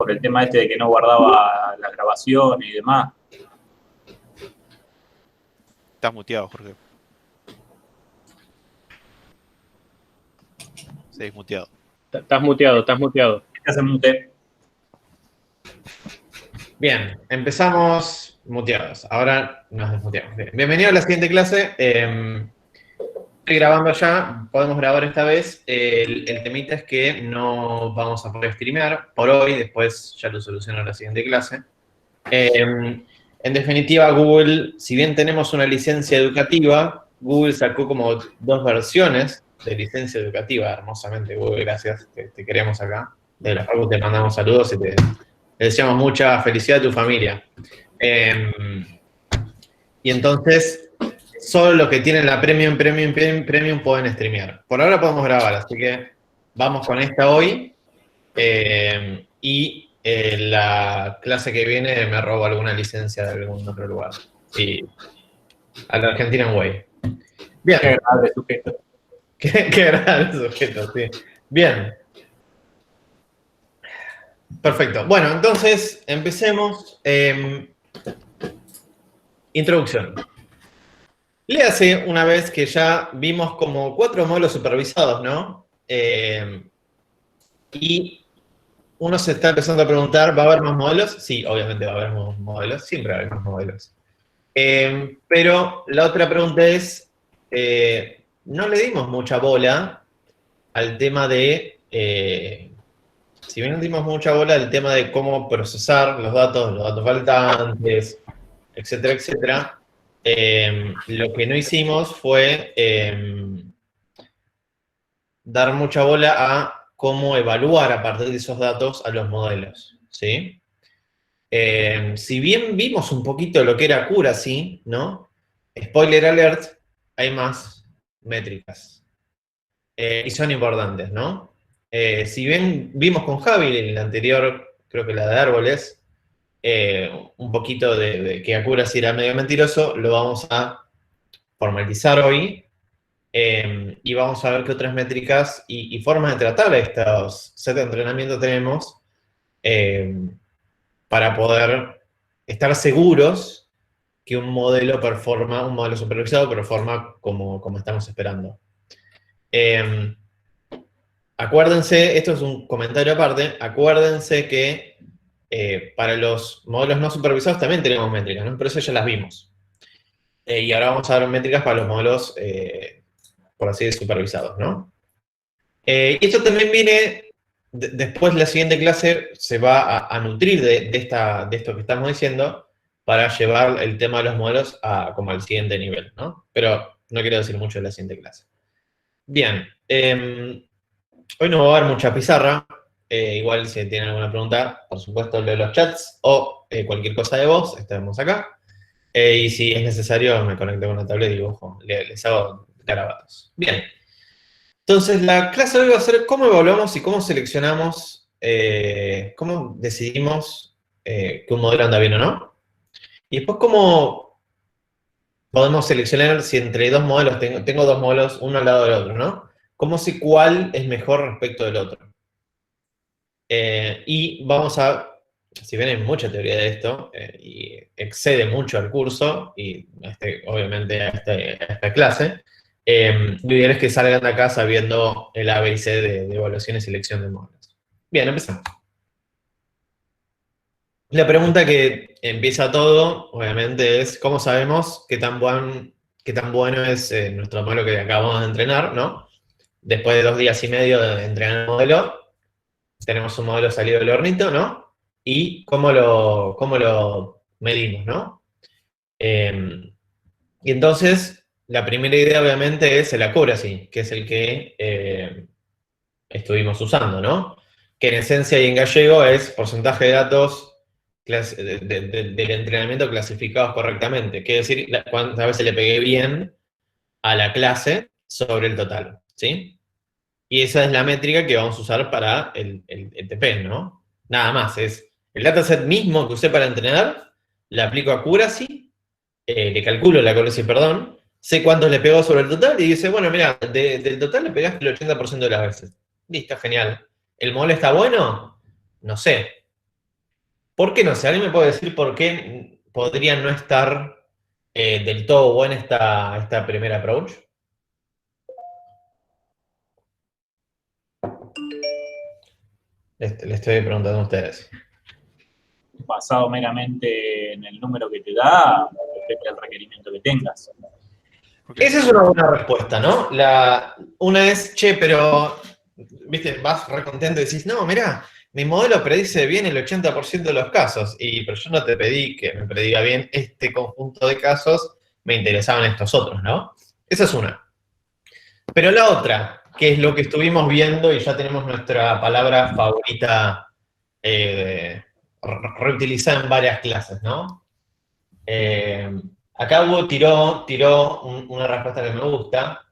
por el tema este de que no guardaba la grabación y demás. Estás muteado, Jorge. Seguís muteado. Estás muteado. ¿Qué hace mute? Bien, empezamos muteados. Ahora nos desmuteamos. Bien. Bienvenido a la siguiente clase. Estoy grabando ya, podemos grabar esta vez. El temita es que no vamos a poder streamear por hoy, después ya lo soluciono en la siguiente clase. En definitiva, Google, si bien tenemos una licencia educativa, Google sacó como 2 versiones de licencia educativa. Hermosamente, Google, gracias, te queremos acá. De la Facu te mandamos saludos y te deseamos mucha felicidad a tu familia. Y entonces, solo los que tienen la Premium pueden streamear. Por ahora podemos grabar, así que vamos con esta hoy. La clase que viene me robo alguna licencia de algún otro lugar. Y a la Argentinian Way. Bien. Qué grave sujeto. Qué grave sujeto, sí. Bien. Perfecto. Bueno, entonces empecemos. Introducción. Léase una vez que ya vimos como 4 modelos supervisados, ¿no? Y uno se está empezando a preguntar, ¿va a haber más modelos? Sí, obviamente va a haber más modelos, siempre va a haber más modelos. Pero la otra pregunta es, no le dimos mucha bola al tema de, si bien le dimos mucha bola al tema de cómo procesar los datos faltantes, etcétera, etcétera, lo que no hicimos fue dar mucha bola a cómo evaluar a partir de esos datos a los modelos, ¿sí? Si bien vimos un poquito lo que era accuracy, ¿no? Spoiler alert, hay más métricas. Y son importantes, ¿no? Si bien vimos con Javi en la anterior, creo que la de árboles, un poquito de que accuracy era medio mentiroso, lo vamos a formalizar hoy. Y vamos a ver qué otras métricas y formas de tratar estos set de entrenamiento tenemos para poder estar seguros que un modelo supervisado performa como estamos esperando. Acuérdense, esto es un comentario aparte, acuérdense que para los modelos no supervisados también tenemos métricas, ¿no? Pero eso ya las vimos. Y ahora vamos a ver métricas para los modelos por así decirlo, supervisados, ¿no? Y esto también viene, después la siguiente clase se va a nutrir de esto que estamos diciendo para llevar el tema de los modelos como al siguiente nivel, ¿no? Pero no quiero decir mucho de la siguiente clase. Bien, hoy no va a haber mucha pizarra, igual si tienen alguna pregunta, por supuesto leo los chats o cualquier cosa de voz, estaremos acá. Y si es necesario me conecto con la tablet y dibujo, les hago garabatos. Bien. Entonces, la clase de hoy va a ser cómo evaluamos y cómo seleccionamos, cómo decidimos que un modelo anda bien o no. Y después, cómo podemos seleccionar si entre 2 modelos, tengo 2 modelos, uno al lado del otro, ¿no? Cómo sé cuál es mejor respecto del otro. Y vamos a, si bien hay mucha teoría de esto, y excede mucho al curso, y obviamente a esta clase, lo ideal es que salgan de acá sabiendo el A, B y C de evaluación y selección de modelos. Bien, empezamos. La pregunta que empieza todo, obviamente, es ¿cómo sabemos qué tan bueno es nuestro modelo que acabamos de entrenar, ¿no? Después de 2 días y medio de entrenar el modelo, tenemos un modelo salido del hornito, ¿no? Y cómo lo medimos, ¿no? Y entonces, la primera idea, obviamente, es el accuracy, que es el que estuvimos usando, ¿no? Que en esencia y en gallego es porcentaje de datos del entrenamiento clasificados correctamente. Quiere decir cuántas veces le pegué bien a la clase sobre el total, ¿sí? Y esa es la métrica que vamos a usar para el TP, ¿no? Nada más, es el dataset mismo que usé para entrenar, le aplico accuracy, le calculo la accuracy, perdón, sé cuántos le pegó sobre el total y dice, bueno, mira, del total le pegaste el 80% de las veces. Listo, genial. ¿El modelo está bueno? No sé. ¿Por qué no sé? ¿Alguien me puede decir por qué podría no estar del todo buena esta primera approach? Le estoy preguntando a ustedes. Basado meramente en el número que te da, depende del requerimiento que tengas. Ok. Esa es una buena respuesta, ¿no? Una es, che, pero, viste, vas re contento y decís, no, mirá, mi modelo predice bien el 80% de los casos, pero yo no te pedí que me prediga bien este conjunto de casos, me interesaban estos otros, ¿no? Esa es una. Pero la otra, que es lo que estuvimos viendo y ya tenemos nuestra palabra favorita reutilizada en varias clases, ¿no? Acá Hugo tiró una respuesta que me gusta,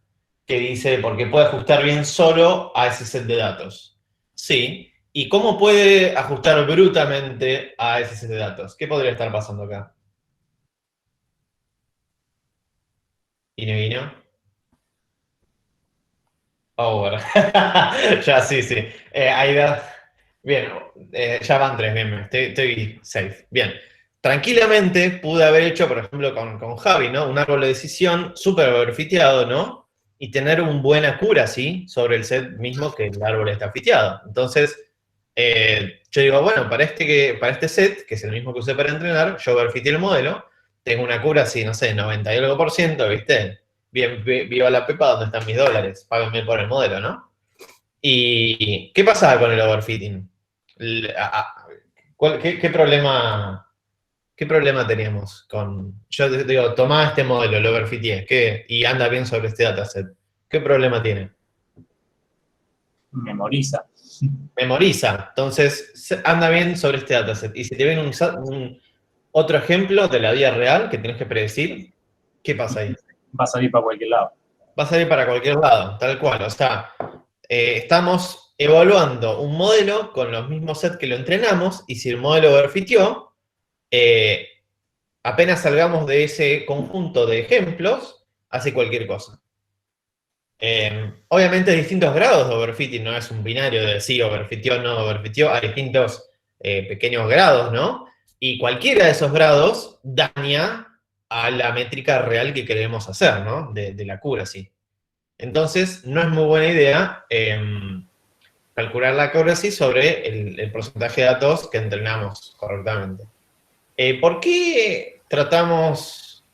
que dice, porque puede ajustar bien solo a ese set de datos. Sí. ¿Y cómo puede ajustar brutalmente a ese set de datos? ¿Qué podría estar pasando acá? ¿Vino? Over. Ya, sí. Bien, ya van tres, bien, estoy safe. Bien. Tranquilamente pude haber hecho, por ejemplo, con Javi, ¿no? Un árbol de decisión súper overfiteado, ¿no? Y tener un buen accuracy sobre el set mismo que el árbol está fiteado. Entonces, yo digo, bueno, para este set, que es el mismo que usé para entrenar, yo overfiteé el modelo, tengo una accuracy, no sé, 90 y algo por ciento, ¿viste? Bien, viva la pepa, ¿dónde están mis dólares? Páganme por el modelo, ¿no? ¿Y qué pasaba con el overfitting? ¿Qué problema teníamos con... Yo digo, tomá este modelo, lo overfiteé, y anda bien sobre este dataset. ¿Qué problema tiene? Memoriza. Memoriza. Entonces, anda bien sobre este dataset. Y si te viene otro ejemplo de la vida real que tenés que predecir, ¿qué pasa ahí? Va a salir para cualquier lado. Va a salir para cualquier lado, tal cual. O sea, estamos evaluando un modelo con los mismos sets que lo entrenamos, y si el modelo overfiteó, apenas salgamos de ese conjunto de ejemplos, hace cualquier cosa. Obviamente hay distintos grados de overfitting, no es un binario de sí, overfiteó, no overfiteó, hay distintos pequeños grados, ¿no? Y cualquiera de esos grados daña a la métrica real que queremos hacer, ¿no? De la accuracy. Entonces, no es muy buena idea calcular la accuracy sobre el porcentaje de datos que entrenamos correctamente. ¿Por qué tratamos,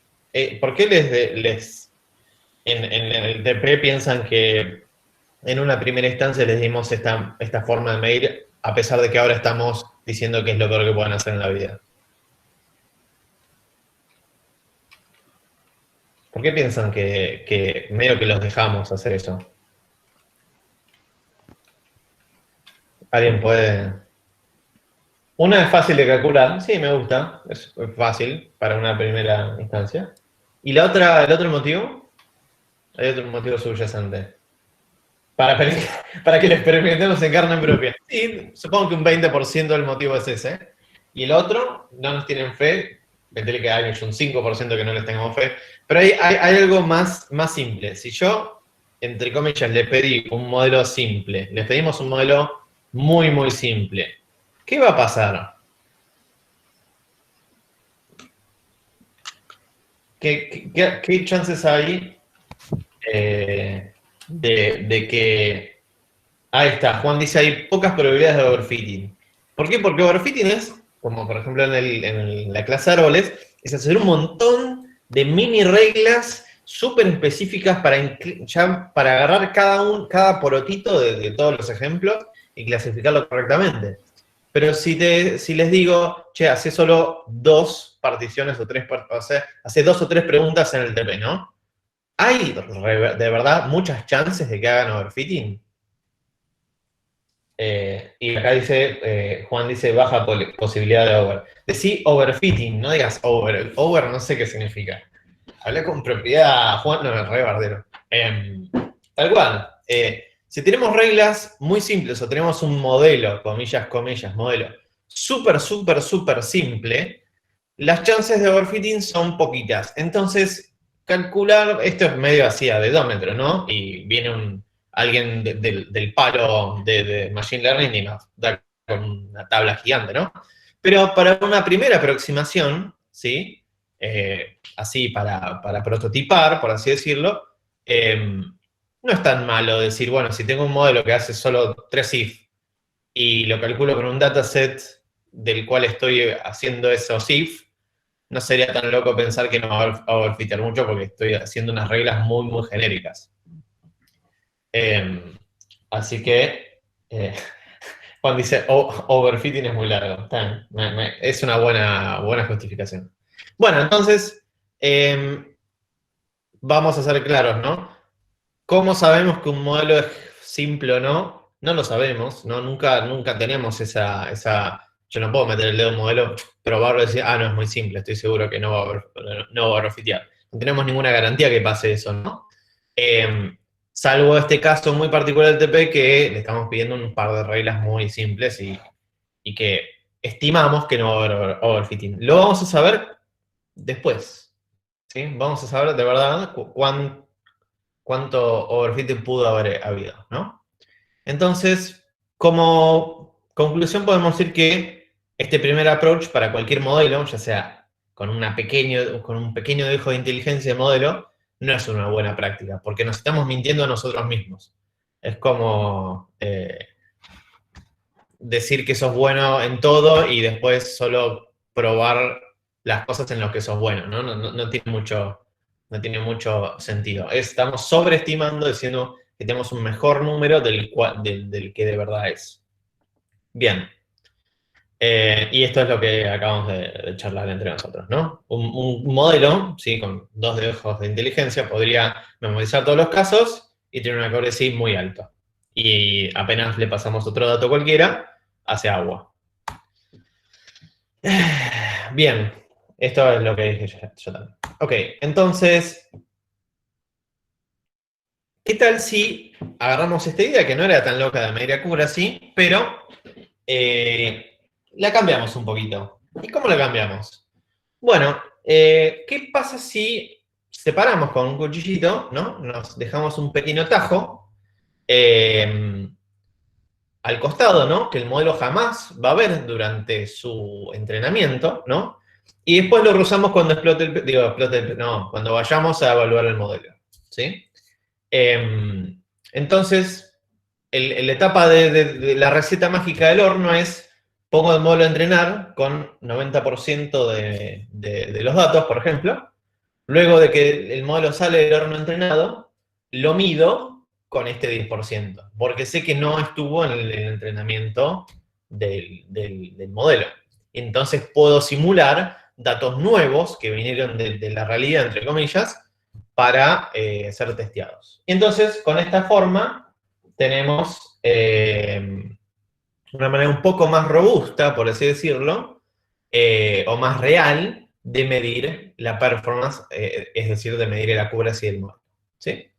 por qué en el TP piensan que en una primera instancia les dimos esta forma de medir, a pesar de que ahora estamos diciendo que es lo peor que pueden hacer en la vida? ¿Por qué piensan que medio que los dejamos hacer eso? ¿Alguien puede...? Una es fácil de calcular, sí, me gusta, es fácil para una primera instancia. ¿Y el otro motivo? Hay otro motivo subyacente. Para que lo experimentemos en carne propia. Sí, supongo que un 20% del motivo es ese. Y el otro, no nos tienen fe, metele que hay un 5% que no les tengamos fe, pero hay algo más simple. Si yo, entre comillas, le pedí un modelo simple, le pedimos un modelo muy, muy simple, ¿qué va a pasar? ¿Qué chances hay de que... Ahí está, Juan dice, hay pocas probabilidades de overfitting. ¿Por qué? Porque overfitting es, como por ejemplo en la clase de árboles, es hacer un montón de mini reglas súper específicas para agarrar cada porotito de todos los ejemplos y clasificarlo correctamente. Pero si les digo, che, hace solo 2 particiones o 3, o sea, hace 2 o 3 preguntas en el TP, ¿no? ¿Hay de verdad muchas chances de que hagan overfitting? Y acá dice, Juan dice, baja posibilidad de over. Decí overfitting, no digas over. Over no sé qué significa. Hablé con propiedad, Juan, no, es re bardero. Tal cual. Si tenemos reglas muy simples o tenemos un modelo, comillas, modelo, súper simple, las chances de overfitting son poquitas. Entonces, calcular, esto es medio así a dedómetro, ¿no? Y viene alguien del palo de Machine Learning y nos da con una tabla gigante, ¿no? Pero para una primera aproximación, ¿sí? Así para prototipar, por así decirlo, no es tan malo decir, bueno, si tengo un modelo que hace solo 3 if y lo calculo con un dataset del cual estoy haciendo esos if, no sería tan loco pensar que no va a overfitear mucho porque estoy haciendo unas reglas muy, muy genéricas. Así que, Juan dice, overfitting es muy largo. Es una buena justificación. Bueno, entonces, vamos a ser claros, ¿no? ¿Cómo sabemos que un modelo es simple o no? No lo sabemos, ¿no? Nunca tenemos esa... Yo no puedo meter el dedo en un modelo, probarlo y decir, no, es muy simple, estoy seguro que no va a overfitear. No tenemos ninguna garantía que pase eso, ¿no? Salvo este caso muy particular del TP que le estamos pidiendo un par de reglas muy simples y que estimamos que no va a haber overfitting. Lo vamos a saber después, ¿sí? Vamos a saber de verdad cuánto overfitting pudo haber habido, ¿no? Entonces, como conclusión podemos decir que este primer approach para cualquier modelo, ya sea con un pequeño dejo de inteligencia de modelo, no es una buena práctica, porque nos estamos mintiendo a nosotros mismos. Es como decir que sos bueno en todo y después solo probar las cosas en las que sos bueno, ¿no? No tiene mucho sentido. Estamos sobreestimando, diciendo que tenemos un mejor número del que de verdad es. Bien. Y esto es lo que acabamos de charlar entre nosotros, ¿no? Un modelo, ¿sí? Con 2 dejos de inteligencia podría memorizar todos los casos y tener una accuracy muy alta. Y apenas le pasamos otro dato cualquiera, hace agua. Bien, esto es lo que dije yo también. Ok, entonces, ¿qué tal si agarramos esta idea que no era tan loca de medir accuracy, pero la cambiamos un poquito? ¿Y cómo la cambiamos? Bueno, ¿qué pasa si separamos con un cuchillito, ¿no? Nos dejamos un pequeño tajo al costado, ¿no? Que el modelo jamás va a ver durante su entrenamiento, ¿no? Y después lo usamos cuando cuando vayamos a evaluar el modelo, ¿sí? Entonces, la etapa de la receta mágica del horno es, pongo el modelo a entrenar con 90% de los datos, por ejemplo. Luego de que el modelo sale del horno entrenado, lo mido con este 10%, porque sé que no estuvo en el entrenamiento del modelo. Entonces puedo simular datos nuevos que vinieron de la realidad, entre comillas, para ser testeados. Y entonces, con esta forma, tenemos una manera un poco más robusta, por así decirlo, o más real, de medir la performance, es decir, de medir la accuracy del modelo, ¿sí?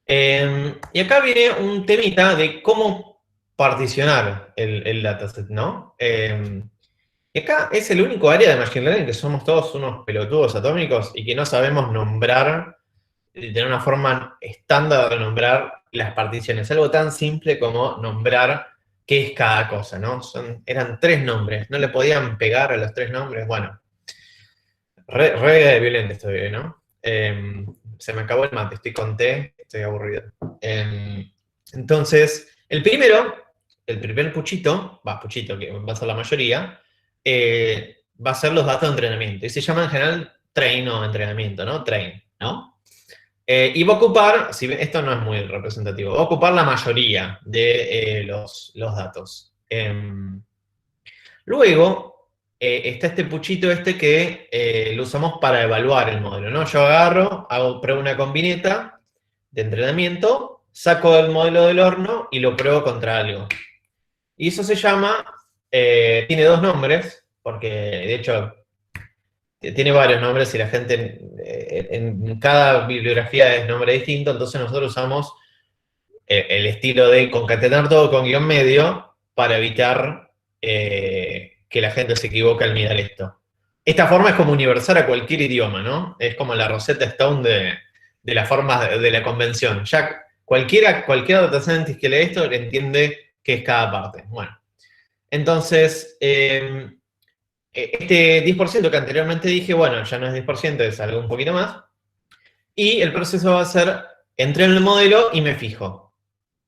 Y acá viene un temita de cómo particionar el dataset, ¿no? Y acá es el único área de Machine Learning que somos todos unos pelotudos atómicos y que no sabemos nombrar, tener una forma estándar de nombrar las particiones. Algo tan simple como nombrar qué es cada cosa, ¿no? Eran 3 nombres, no le podían pegar a los 3 nombres. Bueno, re violento estoy, ¿no? Se me acabó el mate, estoy con té, estoy aburrido. Entonces, el primer puchito, que va a ser la mayoría, va a ser los datos de entrenamiento. Y se llama en general train o entrenamiento, ¿no? Train, ¿no? Y va a ocupar, si bien esto no es muy representativo, va a ocupar la mayoría de los datos. Luego, está este puchito que lo usamos para evaluar el modelo, ¿no? Yo pruebo una combineta de entrenamiento, saco el modelo del horno y lo pruebo contra algo. Y eso se llama, tiene 2 nombres, porque de hecho tiene varios nombres y la gente en cada bibliografía es nombre distinto, entonces nosotros usamos el estilo de concatenar todo con guión medio para evitar que la gente se equivoque al mirar esto. Esta forma es como universal a cualquier idioma, ¿no? Es como la Rosetta Stone de la forma de la convención. Ya cualquier data scientist que lee esto entiende qué es cada parte. Bueno, Entonces, este 10% que anteriormente dije, bueno, ya no es 10%, es algo un poquito más. Y el proceso va a ser, entreno el modelo y me fijo.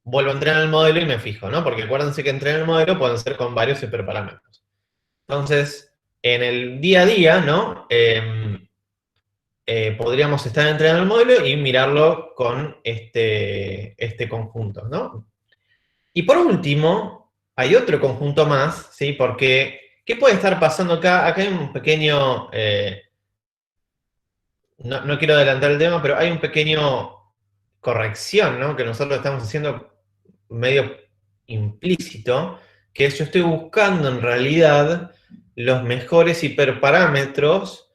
Vuelvo a entrenar el modelo y me fijo, ¿no? Porque acuérdense que entrenar el modelo pueden ser con varios hiperparámetros. Entonces, en el día a día, ¿no? Podríamos estar entrenando el modelo y mirarlo con este conjunto, ¿no? Y por último, hay otro conjunto más, ¿sí? Porque, ¿qué puede estar pasando acá? Acá hay un pequeño... no quiero adelantar el tema, pero hay un pequeño corrección, ¿no? Que nosotros estamos haciendo medio implícito, que es yo estoy buscando en realidad los mejores hiperparámetros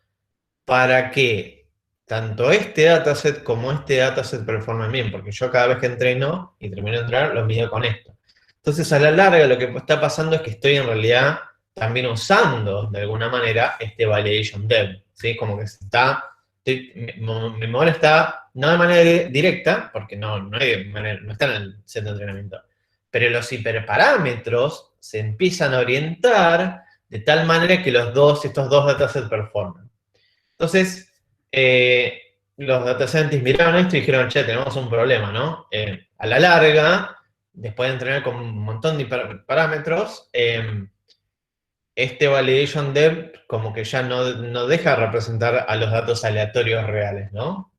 para que tanto este dataset como este dataset performen bien, porque yo cada vez que entreno y termino de entrenar, los mido con esto. Entonces, a la larga, lo que está pasando es que estoy en realidad también usando, de alguna manera, este validation dev, ¿sí? Como que se está... mi modelo está, no de manera directa, porque no está en el set de entrenamiento, pero los hiperparámetros se empiezan a orientar de tal manera que estos dos datasets performan. Entonces, los data scientists miraron esto y dijeron, che, tenemos un problema, ¿no? A la larga, después de entrenar con un montón de parámetros, este validation dev como que ya no deja representar a los datos aleatorios reales, ¿no?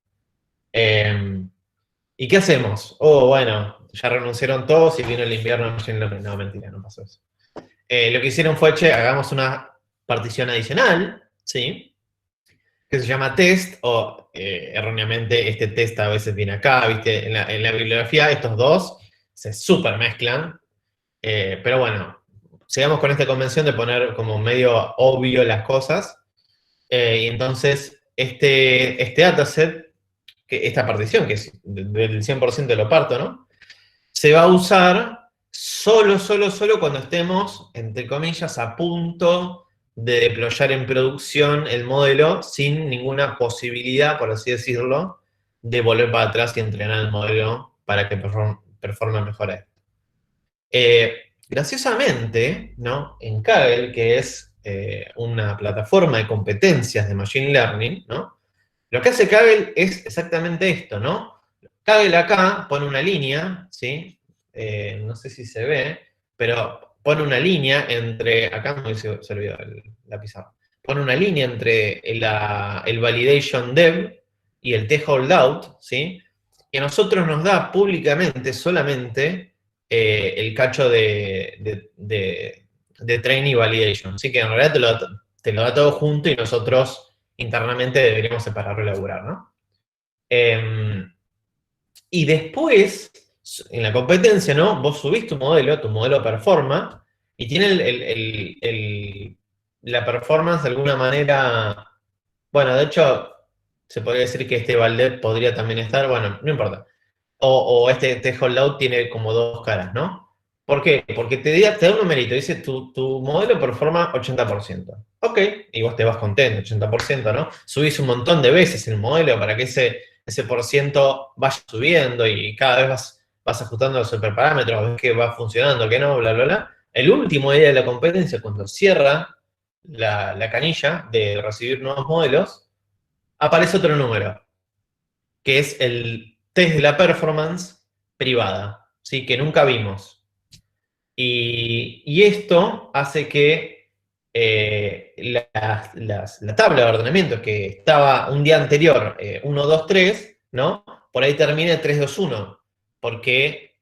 ¿Y qué hacemos? Oh, bueno, ya renunciaron todos y vino el invierno de Machine Learning. No, mentira, no pasó eso. Lo que hicieron fue, che, hagamos una partición adicional, ¿sí? Que se llama test, o erróneamente este test a veces viene acá, ¿viste? En la bibliografía estos dos se super mezclan, pero bueno, sigamos con esta convención de poner como medio obvio las cosas, y entonces este dataset, esta partición, que es del 100% lo parto, ¿no? Se va a usar solo cuando estemos, entre comillas, a punto de deployar en producción el modelo sin ninguna posibilidad, por así decirlo, de volver para atrás y entrenar el modelo para que performe mejor. Graciosamente, ¿no? En Kaggle, que es una plataforma de competencias de Machine Learning, ¿no? Lo que hace Kaggle es exactamente esto, ¿no? Kaggle acá pone una línea, ¿sí? No sé si se ve, pero pone una línea entre, acá me se olvidó la pizarra, pone una línea entre el validation dev y el t-holdout, ¿sí? Que a nosotros nos da públicamente solamente el cacho de trainee validation, ¿sí? Que en realidad te lo da todo junto y nosotros internamente deberíamos separarlo y laburar, ¿no? Y después, en la competencia, ¿no? Vos subís tu modelo performa, y tiene la performance de alguna manera, bueno, de hecho, se podría decir que este Valdev podría también estar, bueno, no importa. O este holdout tiene como dos caras, ¿no? ¿Por qué? Porque te da un numerito, dice tu modelo performa 80%. Ok, y vos te vas contento, 80%, ¿no? Subís un montón de veces el modelo para que ese por ciento vaya subiendo y cada vez vas ajustando los superparámetros, ves que va funcionando, que no, bla, bla, bla. El último día de la competencia, cuando cierra la canilla de recibir nuevos modelos, aparece otro número, que es el test de la performance privada, ¿sí? Que nunca vimos. Y esto hace que la tabla de ordenamiento que estaba un día anterior, 1, 2, 3, ¿no? Por ahí termina 3, 2, 1. Porque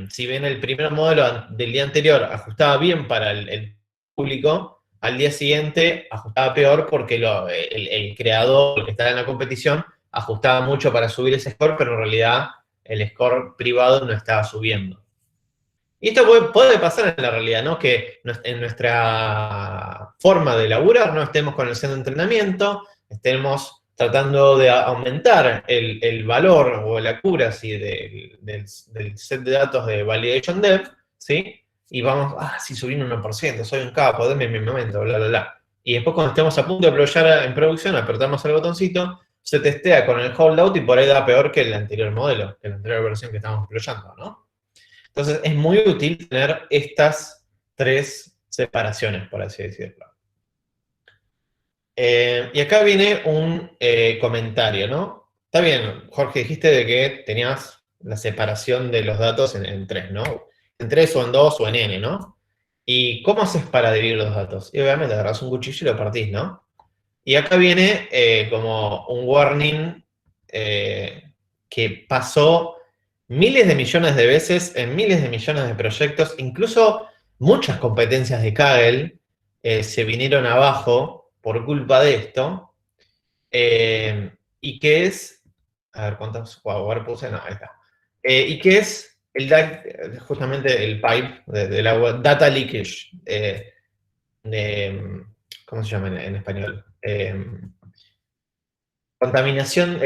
si bien el primer modelo del día anterior ajustaba bien para el público, al día siguiente ajustaba peor porque el creador, el que estaba en la competición, ajustaba mucho para subir ese score, pero en realidad el score privado no estaba subiendo. Y esto puede pasar en la realidad, ¿no? Que en nuestra forma de laburar no estemos con el set de entrenamiento, estemos tratando de aumentar el valor o la accuracy del set de datos de validation dev, ¿sí? Y vamos, sí, subí un 1%, soy un capo, denme mi momento, bla, bla, bla. Y después cuando estemos a punto de deployar en producción, apretamos el botoncito, se testea con el holdout y por ahí da peor que el anterior modelo, que la anterior versión que estábamos deployando, ¿no? Entonces, es muy útil tener estas tres separaciones, por así decirlo. Y acá viene un comentario, ¿no? Está bien, Jorge, dijiste de que tenías la separación de los datos en tres, ¿no? En tres o en dos o en n, ¿no? ¿Y cómo haces para dividir los datos? Y obviamente agarras un cuchillo y lo partís, ¿no? Y acá viene como un warning que pasó miles de millones de veces en miles de millones de proyectos, incluso muchas competencias de Kaggle se vinieron abajo por culpa de esto, y que es, a ver cuántos, ahora puse, no, ahí está, y que es justamente el pipe del agua, data leakage, ¿cómo se llama en español? Contaminación,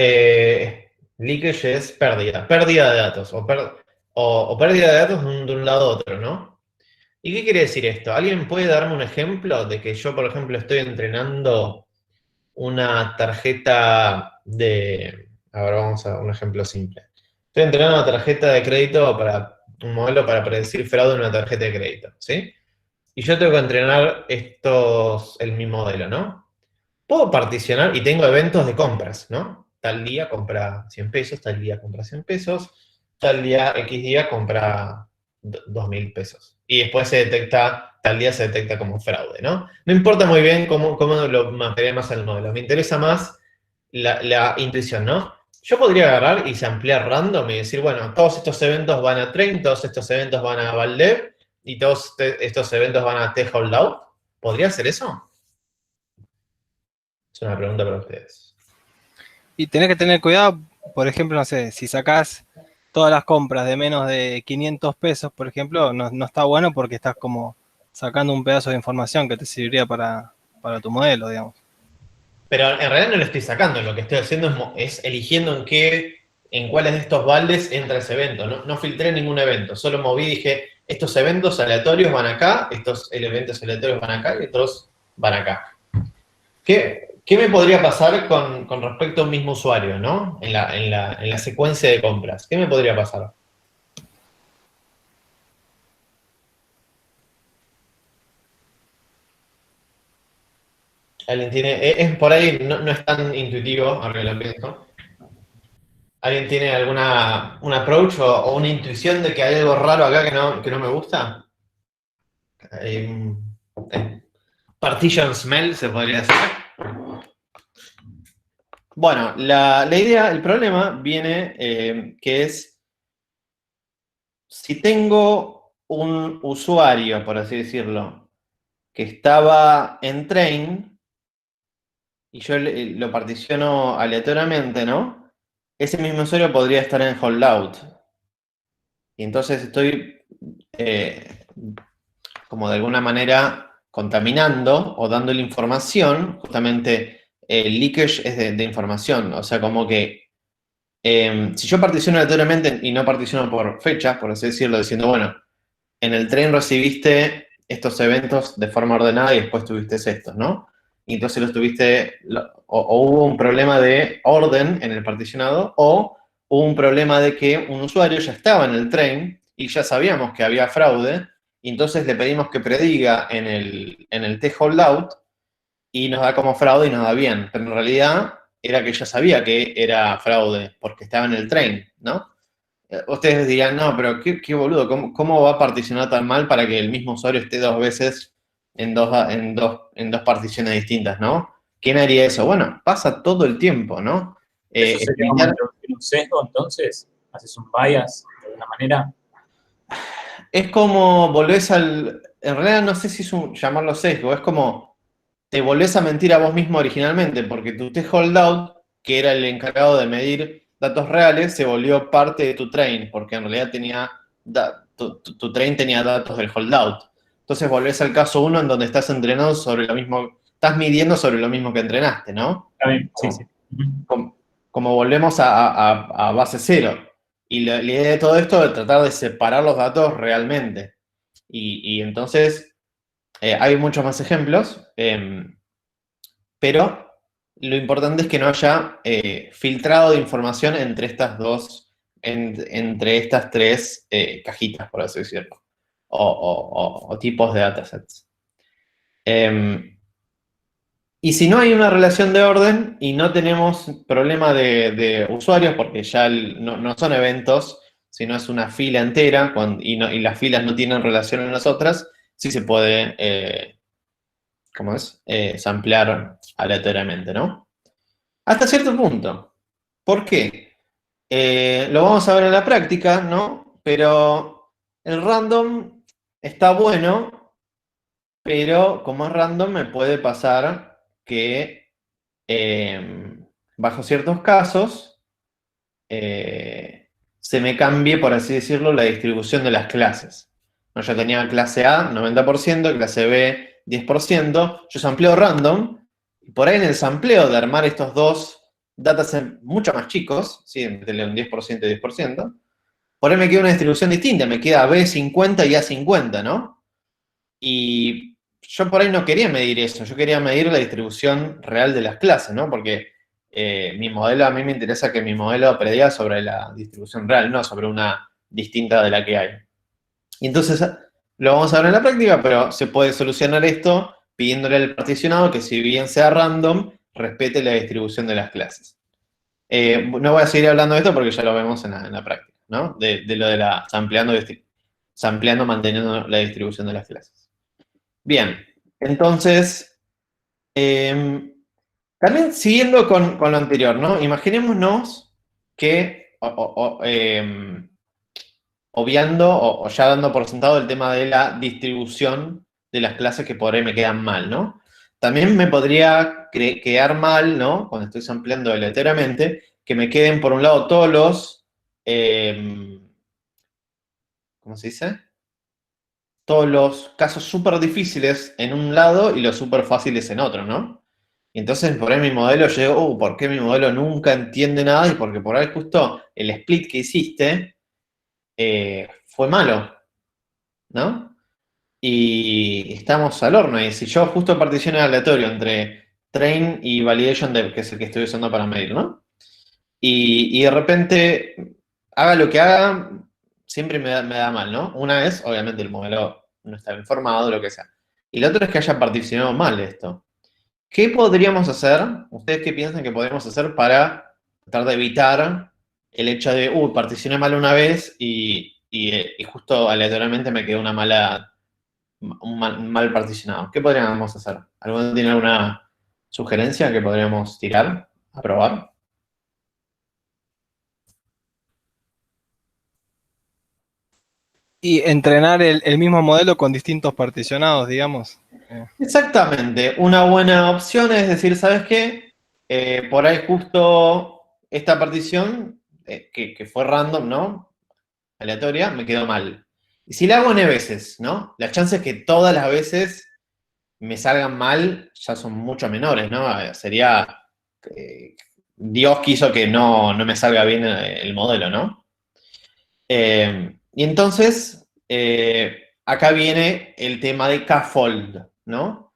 leakage es pérdida de datos, o pérdida de datos de un lado a otro, ¿no? ¿Y qué quiere decir esto? ¿Alguien puede darme un ejemplo de que yo, por ejemplo, estoy entrenando una tarjeta de... Ahora vamos a un ejemplo simple. Estoy entrenando una tarjeta de crédito para un modelo para predecir fraude en una tarjeta de crédito, ¿sí? Y yo tengo que entrenar mi modelo, ¿no? Puedo particionar y tengo eventos de compras, ¿no? Tal día compra 100 pesos, tal día compra 100 pesos, tal día, X día compra 2.000 pesos. Y después tal día se detecta como fraude, ¿no? No importa muy bien cómo lo mapearé más al modelo. Me interesa más la intuición, ¿no? Yo podría agarrar y ampliar random y decir, bueno, todos estos eventos van a Train, todos estos eventos van a Valdev, y todos estos eventos van a T-Holdout. ¿Podría hacer eso? Es una pregunta para ustedes. Y tenés que tener cuidado, por ejemplo, no sé, si sacás todas las compras de menos de 500 pesos, por ejemplo, no está bueno porque estás como sacando un pedazo de información que te serviría para tu modelo, digamos. Pero en realidad no lo estoy sacando, lo que estoy haciendo es eligiendo en cuáles de estos baldes entra ese evento. No filtré ningún evento, solo moví y dije, estos eventos aleatorios van acá, estos eventos aleatorios van acá y otros van acá. ¿Qué me podría pasar con respecto a un mismo usuario, ¿no? En la secuencia de compras. ¿Qué me podría pasar? ¿Alguien tiene? Por ahí no es tan intuitivo, ahora que lo pienso. ¿Alguien tiene un approach o una intuición de que hay algo raro acá que no me gusta? Partition smell, se podría decir. Bueno, la idea, el problema viene que es, si tengo un usuario, por así decirlo, que estaba en train, y yo lo particiono aleatoriamente, ¿no? Ese mismo usuario podría estar en holdout. Y entonces estoy como de alguna manera contaminando o dándole información, justamente el leakage es de información, o sea, como que si yo particiono aleatoriamente y no particiono por fecha, por así decirlo, diciendo, bueno, en el tren recibiste estos eventos de forma ordenada y después tuviste estos, ¿no? Y entonces los tuviste, o hubo un problema de orden en el particionado, o hubo un problema de que un usuario ya estaba en el tren y ya sabíamos que había fraude, y entonces le pedimos que prediga en el T-Holdout y nos da como fraude y nos da bien. Pero en realidad era que ya sabía que era fraude porque estaba en el tren, ¿no? Ustedes dirían, no, pero qué boludo, ¿cómo va a particionar tan mal para que el mismo usuario esté dos veces en dos particiones distintas, ¿no? ¿Quién haría eso? Bueno, pasa todo el tiempo, ¿no? ¿Eso sería como introducir un sesgo, entonces? ¿Haces un bias de alguna manera? Es como volvés en realidad no sé si es llamarlo sesgo, es como te volvés a mentir a vos mismo originalmente, porque tu T-Holdout, que era el encargado de medir datos reales, se volvió parte de tu train, porque en realidad tu train tenía datos del holdout. Entonces volvés al caso 1 en donde estás entrenando sobre lo mismo, estás midiendo sobre lo mismo que entrenaste, ¿no? Está bien, sí, sí. Como volvemos a base 0. Y la idea de todo esto es tratar de separar los datos realmente. Y entonces hay muchos más ejemplos, pero lo importante es que no haya filtrado de información entre estas entre estas tres cajitas, por así decirlo, o tipos de datasets. Y si no hay una relación de orden y no tenemos problema de usuarios, porque ya no son eventos, sino es una fila entera, y las filas no tienen relación en las otras, sí se puede, samplear aleatoriamente, ¿no? Hasta cierto punto. ¿Por qué? Lo vamos a ver en la práctica, ¿no? Pero el random está bueno, pero como es random me puede pasar que bajo ciertos casos se me cambie, por así decirlo, la distribución de las clases. ¿No? Yo tenía clase A 90%, clase B 10%, yo sampleo random, y por ahí en el sampleo de armar estos dos datasets mucho más chicos, ¿sí? Entre un 10% y 10%, por ahí me queda una distribución distinta, me queda B50 y A50, ¿no? Y yo por ahí no quería medir eso, yo quería medir la distribución real de las clases, ¿no? Porque mi modelo, a mí me interesa que mi modelo prediga sobre la distribución real, no sobre una distinta de la que hay. Y entonces lo vamos a ver en la práctica, pero se puede solucionar esto pidiéndole al particionado que si bien sea random, respete la distribución de las clases. No voy a seguir hablando de esto porque ya lo vemos en la práctica, ¿no? De lo de la sampleando, manteniendo la distribución de las clases. Bien, entonces, también siguiendo con lo anterior, ¿no? Imaginémonos que, obviando o ya dando por sentado el tema de la distribución de las clases que por ahí me quedan mal, ¿no? También me podría quedar mal, ¿no? Cuando estoy sampleando aleatoriamente, que me queden por un lado todos los, ¿cómo se dice? Todos los casos súper difíciles en un lado y los súper fáciles en otro, ¿no? Y entonces por ahí mi modelo llegó, ¿por qué mi modelo nunca entiende nada? Y porque por ahí justo el split que hiciste fue malo, ¿no? Y estamos al horno. Y si yo justo particiono el aleatorio entre train y validation depth, que es el que estoy usando para medir, ¿no? Y de repente, haga lo que haga, siempre me da mal, ¿no? Una es, obviamente, el modelo no está bien formado, lo que sea. Y la otra es que haya particionado mal esto. ¿Qué podríamos hacer? ¿Ustedes qué piensan que podríamos hacer para tratar de evitar el hecho de, particioné mal una vez y justo aleatoriamente me quedó un mal particionado? ¿Qué podríamos hacer? ¿Alguno tiene alguna sugerencia que podríamos tirar, a probar? Y entrenar el mismo modelo con distintos particionados, digamos. Exactamente. Una buena opción es decir, ¿sabes qué? Por ahí justo esta partición, que fue random, ¿no? Aleatoria, me quedó mal. Y si la hago n veces, ¿no? Las chances que todas las veces me salgan mal ya son mucho menores, ¿no? Sería, Dios quiso que no me salga bien el modelo, ¿no? Y entonces, acá viene el tema de K-fold, ¿no?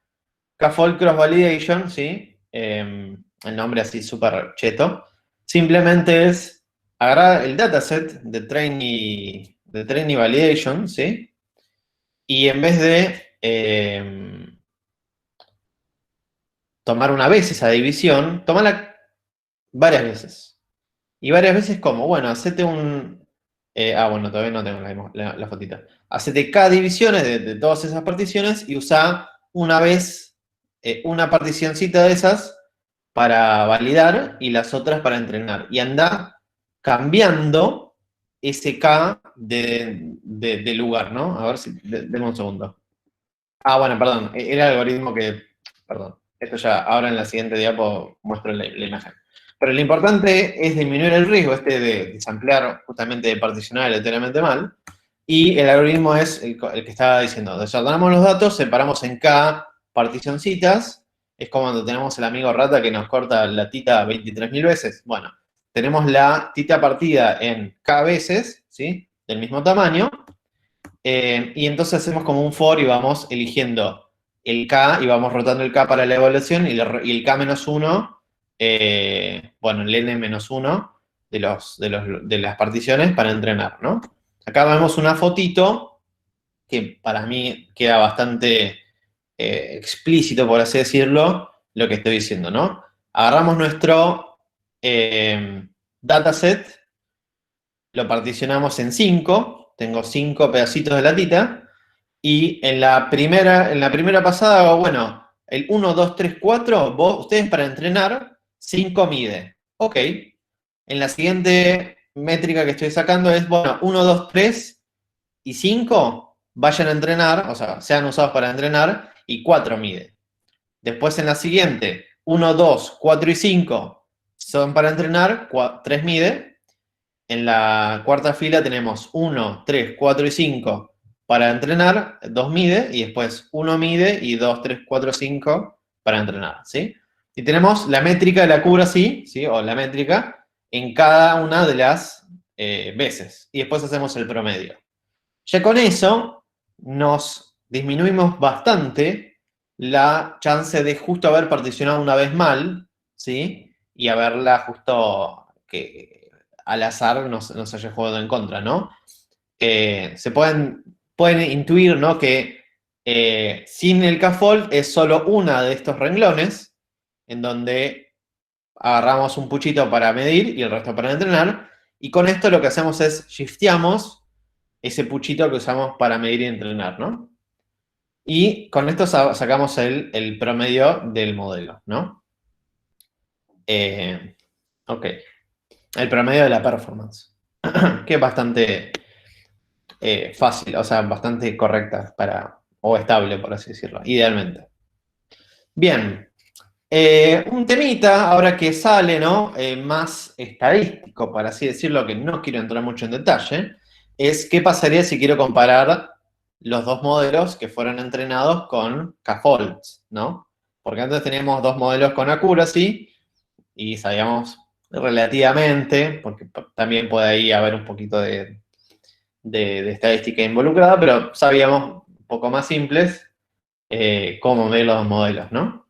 K-fold cross validation, ¿sí? El nombre así súper cheto. Simplemente es agarrar el dataset de train y validation, ¿sí? Y en vez de tomar una vez esa división, tomarla varias veces. Y varias veces, ¿cómo? Bueno, hacete un... bueno, todavía no tengo la fotita. Hacete K divisiones de todas esas particiones y usa una vez una particioncita de esas para validar y las otras para entrenar. Y anda cambiando ese K de lugar, ¿no? A ver si... Deme un segundo. Bueno, perdón. Era el algoritmo que... Perdón. Esto ya, ahora en la siguiente diapo muestro la imagen. Pero lo importante es disminuir el riesgo de samplear, justamente de particionar aleatoriamente mal. Y el algoritmo es el que estaba diciendo. Desordenamos los datos, separamos en K particioncitas. Es como cuando tenemos el amigo rata que nos corta la tita 23.000 veces. Bueno, tenemos la tita partida en K veces, ¿sí? Del mismo tamaño. Y entonces hacemos como un for y vamos eligiendo el K y vamos rotando el K para la evaluación y el K-1, bueno, el N-1 de las particiones para entrenar, ¿no? Acá vemos una fotito que para mí queda bastante explícito, por así decirlo, lo que estoy diciendo, ¿no? Agarramos nuestro dataset, lo particionamos en 5, tengo 5 pedacitos de latita, y en la primera pasada hago, bueno, el 1, 2, 3, 4, ustedes para entrenar, 5 mide. Ok. En la siguiente métrica que estoy sacando es, bueno, 1, 2, 3 y 5 vayan a entrenar, o sea, sean usados para entrenar, y 4 mide. Después en la siguiente, 1, 2, 4 y 5 son para entrenar, 3 mide. En la cuarta fila tenemos 1, 3, 4 y 5 para entrenar, 2 mide, y después 1 mide y 2, 3, 4, 5 para entrenar, ¿sí? Y tenemos la métrica de la accuracy, ¿sí? O la métrica en cada una de las veces. Y después hacemos el promedio. Ya con eso nos disminuimos bastante la chance de justo haber particionado una vez mal, ¿sí? Y haberla justo que al azar nos haya jugado en contra, ¿no? Se pueden intuir, ¿no? Que sin el K-fold es solo una de estos renglones, en donde agarramos un puchito para medir y el resto para entrenar, y con esto lo que hacemos es shifteamos ese puchito que usamos para medir y entrenar, ¿no? Y con esto sacamos el promedio del modelo, ¿no? Ok. El promedio de la performance, que es bastante fácil, o sea, bastante correcta o estable, por así decirlo, idealmente. Bien. Un temita, ahora que sale, ¿no? Más estadístico, por así decirlo, que no quiero entrar mucho en detalle, es qué pasaría si quiero comparar los dos modelos que fueron entrenados con K-folds, ¿no? Porque antes teníamos dos modelos con accuracy y sabíamos relativamente, porque también puede ahí haber un poquito de estadística involucrada, pero sabíamos un poco más simples cómo medir los dos modelos, ¿no?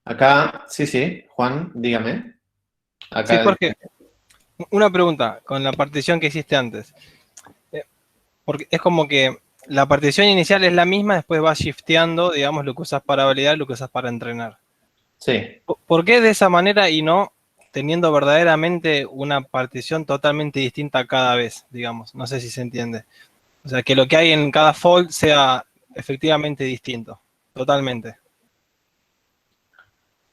Acá, sí, Juan, dígame. Acá, Sí, porque una pregunta con la partición que hiciste antes. Porque es como que la partición inicial es la misma, después vas shifteando, digamos, lo que usas para validar y lo que usas para entrenar. Sí. ¿Por qué de esa manera y no teniendo verdaderamente una partición totalmente distinta cada vez, digamos? No sé si se entiende. O sea, que lo que hay en cada fold sea efectivamente distinto, totalmente.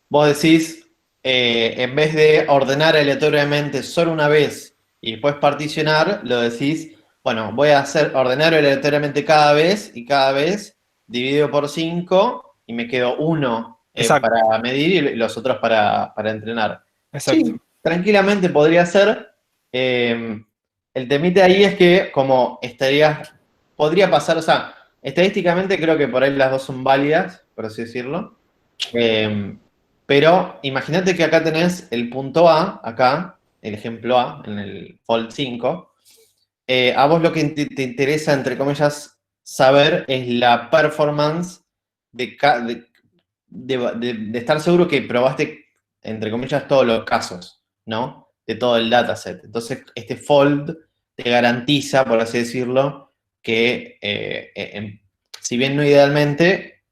Vos decís, en vez de ordenar aleatoriamente solo una vez y después particionar, lo decís, bueno, voy a ordenar aleatoriamente cada vez y cada vez dividido por 5 y me quedo uno para medir y los otros para entrenar. Exacto. Sí, tranquilamente podría ser. El temite ahí es que como podría pasar, o sea, estadísticamente creo que por ahí las dos son válidas, por así decirlo. Pero imagínate que acá tenés el punto A, acá, el ejemplo A, en el fold 5. A vos lo que te interesa, entre comillas, saber es la performance de estar seguro que probaste, entre comillas, todos los casos, ¿no? De todo el dataset. Entonces, este fold te garantiza, por así decirlo, que si bien no idealmente,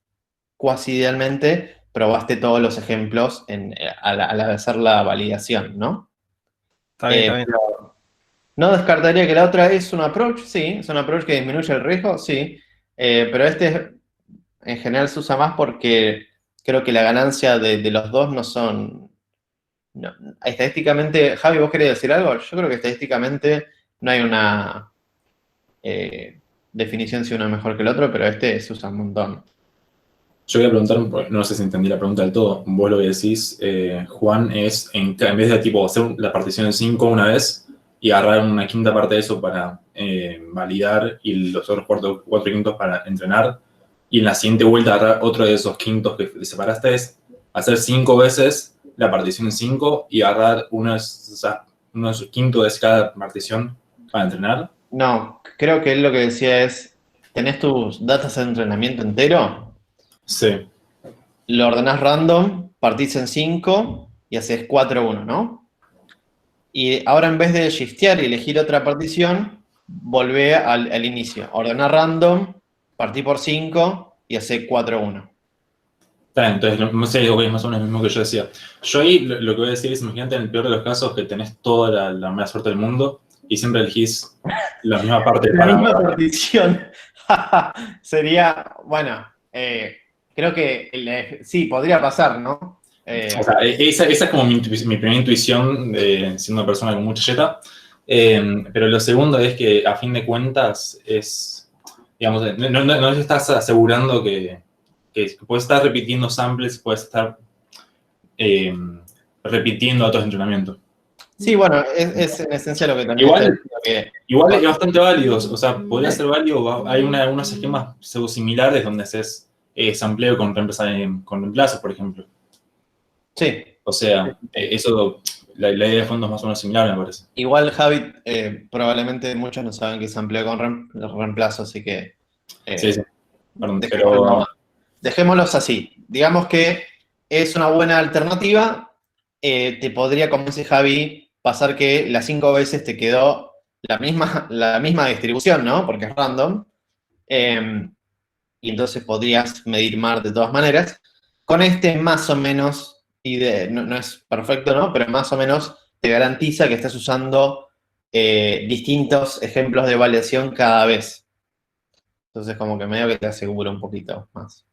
cuasi idealmente, probaste todos los ejemplos al hacer la validación, ¿no? Está bien, está bien. No descartaría que la otra es un approach, sí, es un approach que disminuye el riesgo, sí, pero este en general se usa más porque creo que la ganancia de los dos no son... No, estadísticamente, Javi, ¿vos querés decir algo? Yo creo que estadísticamente no hay una definición si uno es mejor que el otro, pero este se usa un montón. Yo voy a preguntar, porque no sé si entendí la pregunta del todo. Vos lo que decís, Juan, es en vez de tipo hacer la partición en 5 una vez y agarrar una quinta parte de eso para validar y los otros cuatro quintos para entrenar, y en la siguiente vuelta agarrar otro de esos quintos que separaste, es hacer 5 veces la partición en 5 y agarrar unos quintos de cada partición para entrenar. No, creo que él lo que decía es, ¿tenés tus datos de entrenamiento entero? Sí. Lo ordenás random, partís en 5 y haces 4-1, ¿no? Y ahora en vez de shiftear y elegir otra partición, volvé al inicio. Ordená random, partí por 5 y hace 4-1. Está bien, entonces, no sé, ok, más o menos lo mismo que yo decía. Yo ahí lo que voy a decir es, imagínate en el peor de los casos que tenés toda la mala suerte del mundo y siempre elegís la misma parte La para... misma partición. Sería, bueno, creo que sí, podría pasar, ¿no? O sea, esa es como mi primera intuición, siendo una persona con mucha yeta. Pero lo segundo es que, a fin de cuentas, es, digamos, no estás asegurando que puedes estar repitiendo samples, puedes estar repitiendo datos de entrenamiento. Sí, bueno, es en esencia lo que también Igual- está diciendo que Igual es bastante válido, o sea, podría ser válido. Hay unos esquemas pseudo similares donde haces sampleo con reemplazos, por ejemplo. sí. O sea, eso, la idea de fondo es más o menos similar, me parece. Igual, Javi, probablemente muchos no saben que se amplió con reemplazo, así que Sí. Perdón, dejémoslos así. Digamos que es una buena alternativa. Te podría, como dice Javi, pasar que las 5 veces te quedó la misma distribución, ¿no? Porque es random. Y entonces podrías medir más de todas maneras. Con este más o menos, no es perfecto, ¿no? Pero más o menos te garantiza que estás usando distintos ejemplos de evaluación cada vez. Entonces como que medio que te asegura un poquito más.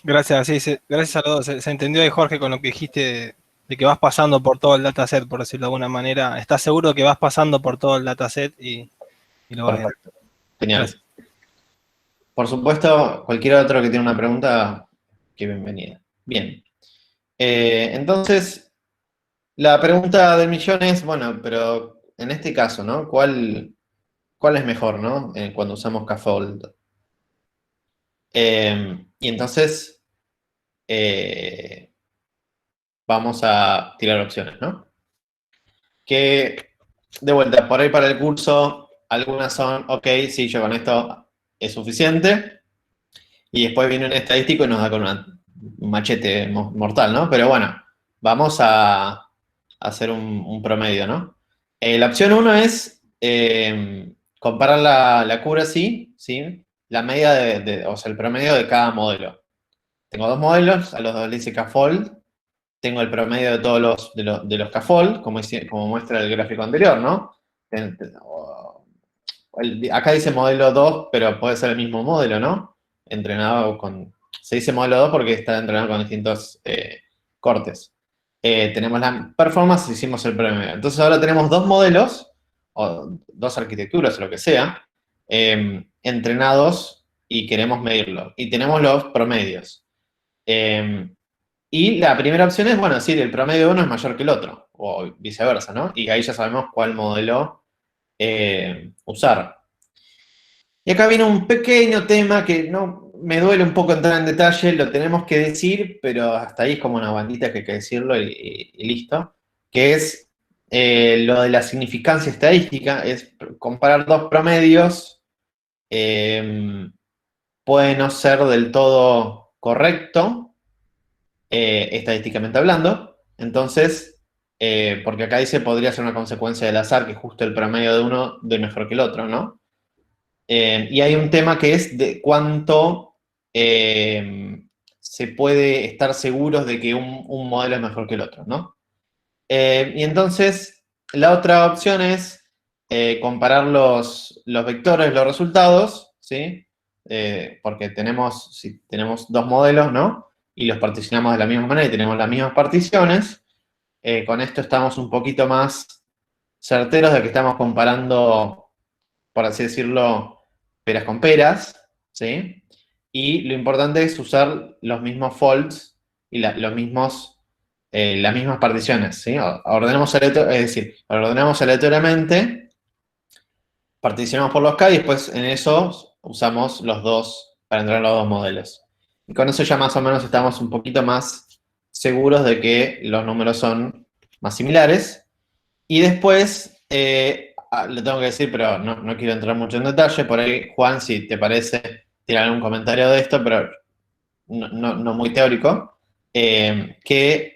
Gracias, sí, gracias a los dos. Se entendió ahí, Jorge, con lo que dijiste de que vas pasando por todo el dataset, por decirlo de alguna manera. ¿Estás seguro que vas pasando por todo el dataset y lo vas viendo? Genial. Gracias. Por supuesto, cualquier otro que tiene una pregunta, que bienvenida. Bien. Entonces, la pregunta del millón es, bueno, pero en este caso, ¿no? ¿Cuál es mejor, ¿no? Cuando usamos Scaffold. Y entonces, vamos a tirar opciones, ¿no? Que, de vuelta, por ahí para el curso, algunas son, ok, sí, yo con esto es suficiente. Y después viene un estadístico y nos da con un machete mortal, ¿no? Pero bueno, vamos a hacer un promedio, ¿no? La opción 1 es comparar la accuracy, ¿sí? La medida o sea, el promedio de cada modelo. Tengo dos modelos, a los dos les hice Scaffold. Tengo el promedio de todos los Scaffold, como muestra el gráfico anterior, ¿no? Acá dice modelo 2, pero puede ser el mismo modelo, ¿no? Entrenado con... Se dice modelo 2 porque está entrenado con distintos cortes. Tenemos la performance, hicimos el promedio. Entonces ahora tenemos dos modelos, o dos arquitecturas, o lo que sea, entrenados y queremos medirlo. Y tenemos los promedios. Y la primera opción es, bueno, decir, el promedio de uno es mayor que el otro, o viceversa, ¿no? Y ahí ya sabemos cuál modelo usar. Y acá viene un pequeño tema que no me duele un poco entrar en detalle, lo tenemos que decir, pero hasta ahí es como una bandita que hay que decirlo y listo, que es lo de la significancia estadística, es comparar dos promedios, puede no ser del todo correcto, estadísticamente hablando, entonces... porque acá dice podría ser una consecuencia del azar, que justo el promedio de uno dé mejor que el otro, ¿no? Y hay un tema que es de cuánto se puede estar seguros de que un modelo es mejor que el otro, ¿no? Y entonces, la otra opción es comparar los vectores, los resultados, ¿sí? Porque si tenemos dos modelos, ¿no? Y los particionamos de la misma manera y tenemos las mismas particiones. Con esto estamos un poquito más certeros de que estamos comparando, por así decirlo, peras con peras, ¿sí? Y lo importante es usar los mismos folds y las mismas particiones, ¿sí? Ordenamos aleatoriamente, particionamos por los K y después en eso usamos los dos para entrenar los dos modelos. Y con eso ya más o menos estamos un poquito más seguros de que los números son más similares. Y después, lo tengo que decir, pero no quiero entrar mucho en detalle, por ahí, Juan, si te parece, tirar algún comentario de esto, pero no muy teórico, que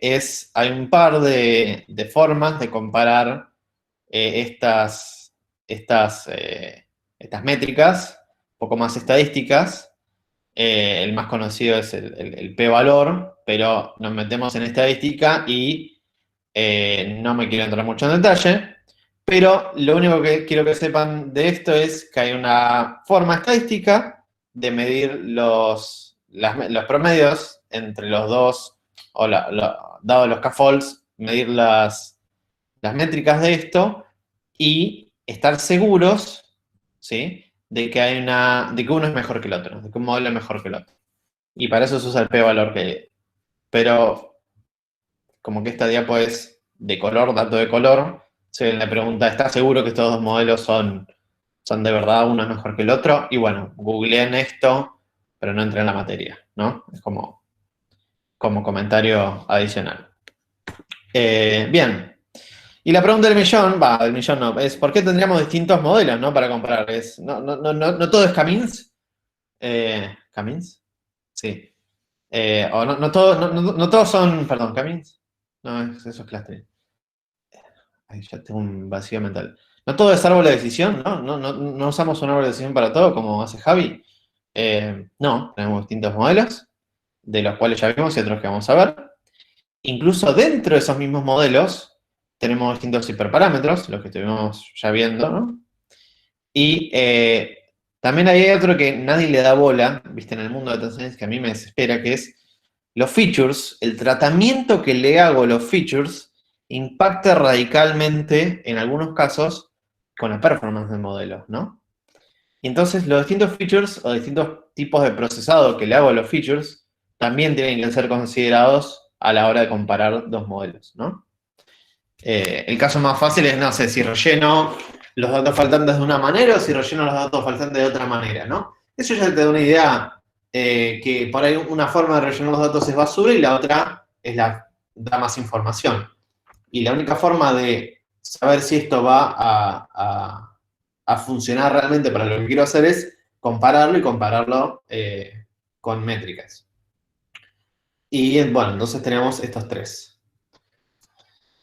hay un par de formas de comparar estas métricas, un poco más estadísticas, El más conocido es el p-valor, pero nos metemos en estadística y no me quiero entrar mucho en detalle, pero lo único que quiero que sepan de esto es que hay una forma estadística de medir los promedios entre los dos, o dados los k-folds, medir las métricas de esto y estar seguros, ¿sí?, de que uno es mejor que el otro, de que un modelo es mejor que el otro. Y para eso se usa el p-valor, pero como que esta diapo es de color, dato de color, se le pregunta, ¿estás seguro que estos dos modelos son de verdad, uno es mejor que el otro? Y bueno, googleen esto, pero no entré en la materia, ¿no? Es como comentario adicional. Bien. Y la pregunta del millón no, es ¿por qué tendríamos distintos modelos, ¿no?, para comparar? No todo es K-means. ¿K-means? Sí. O no todos son, perdón, K-means. No, eso es clustering. Ahí ya tengo un vacío mental. No todo es árbol de decisión, ¿no? No usamos un árbol de decisión para todo, como hace Javi. No, tenemos distintos modelos, de los cuales ya vimos y otros que vamos a ver. Incluso dentro de esos mismos modelos, tenemos distintos hiperparámetros, los que estuvimos ya viendo, ¿no? Y también hay otro que nadie le da bola, viste, en el mundo de data science, que a mí me desespera, que es los features, el tratamiento que le hago a los features impacta radicalmente, en algunos casos, con la performance del modelo, ¿no? Y entonces los distintos features o distintos tipos de procesado que le hago a los features también tienen que ser considerados a la hora de comparar dos modelos, ¿no? El caso más fácil es, no sé, si relleno los datos faltantes de una manera o si relleno los datos faltantes de otra manera, ¿no? Eso ya te da una idea, que por ahí una forma de rellenar los datos es basura y la otra es da más información. Y la única forma de saber si esto va a funcionar realmente para lo que quiero hacer es compararlo y compararlo con métricas. Y bueno, entonces tenemos estos tres.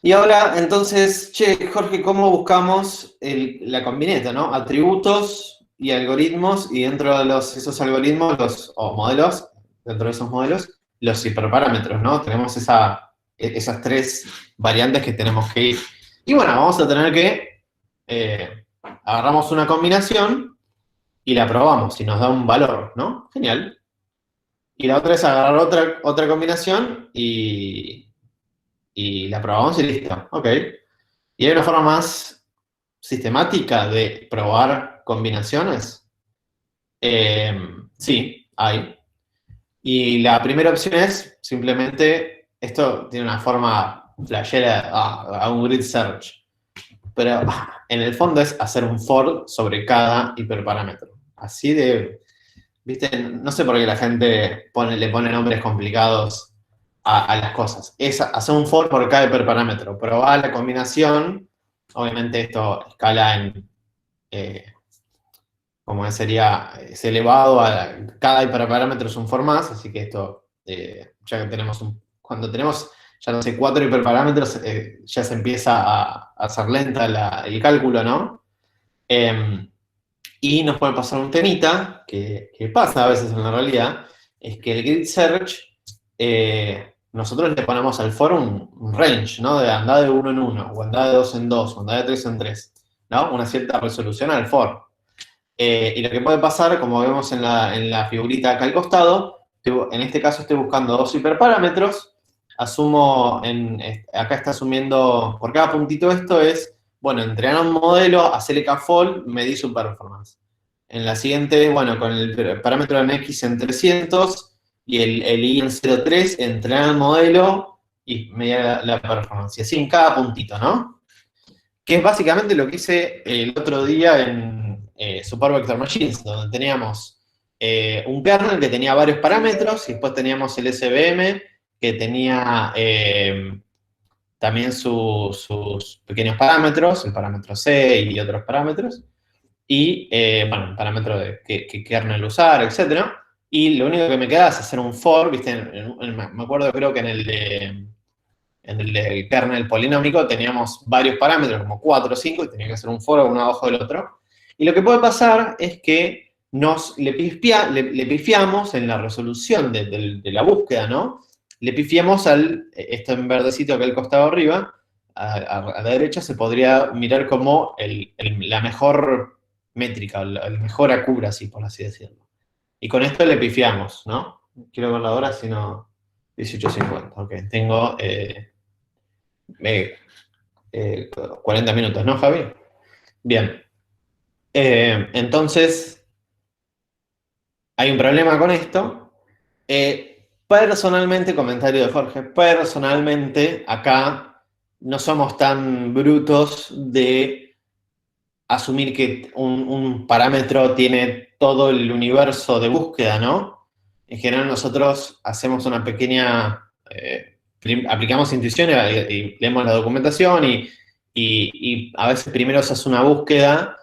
Y ahora, entonces, Jorge, ¿cómo buscamos la combineta, ¿no? Atributos y algoritmos, y dentro de esos algoritmos, o modelos, dentro de esos modelos, los hiperparámetros, ¿no? Tenemos esas tres variantes que tenemos que ir. Y bueno, vamos a tener que agarramos una combinación y la probamos y nos da un valor, ¿no? Genial. Y la otra es agarrar otra combinación y la probamos y listo. Ok. ¿Y hay una forma más sistemática de probar combinaciones? Sí, hay. Y la primera opción es simplemente, esto tiene una forma flashera a un grid search, pero en el fondo es hacer un for sobre cada hiperparámetro. Así de, ¿viste? No sé por qué la gente le pone nombres complicados a las cosas. Es hacer un for por cada hiperparámetro. Probar la combinación, obviamente esto escala en, como sería, es elevado a cada hiperparámetro es un for más, así que esto, ya que tenemos cuando tenemos, ya no sé, 4 hiperparámetros, ya se empieza a hacer lenta el cálculo, ¿no? Y nos puede pasar un temita, que pasa a veces en la realidad, es que el grid search, nosotros le ponemos al for un range, ¿no? De andar de 1 en 1, o andar de 2 en 2, o andar de 3 en 3, ¿no? Una cierta resolución al for. Y lo que puede pasar, como vemos en la figurita acá al costado, en este caso estoy buscando dos hiperparámetros, asumo, acá está asumiendo, por cada puntito esto es, bueno, entrenar un modelo, hacerle k-fold, medir su performance. En la siguiente, bueno, con el parámetro en x en 300 y el y en 0,3, entrenar el modelo y medir la performance. Y así en cada puntito, ¿no? Que es básicamente lo que hice el otro día en Super Vector Machines, donde teníamos un kernel que tenía varios parámetros y después teníamos el SVM que tenía también sus pequeños parámetros, el parámetro C y otros parámetros, y, bueno, el parámetro de qué kernel usar, etc. Y lo único que me queda es hacer un for, ¿viste? Me acuerdo, creo que en el kernel polinómico teníamos varios parámetros, como 4 o 5, y tenía que hacer un for uno abajo del otro. Y lo que puede pasar es que le pifiamos en la resolución de la búsqueda, ¿no? Le pifiamos esto en verdecito acá al costado arriba, a la derecha se podría mirar como la mejor métrica, el mejor accuracy, por así decirlo. Y con esto le pifiamos, ¿no? Quiero ver la hora, si no, 18:50. Ok, tengo 40 minutos, ¿no, Javi? Bien. Entonces, hay un problema con esto. Personalmente, comentario de Jorge, personalmente, acá no somos tan brutos de asumir que un parámetro tiene todo el universo de búsqueda, ¿no? En general nosotros hacemos una pequeña, aplicamos intuición y leemos la documentación y a veces primero se hace una búsqueda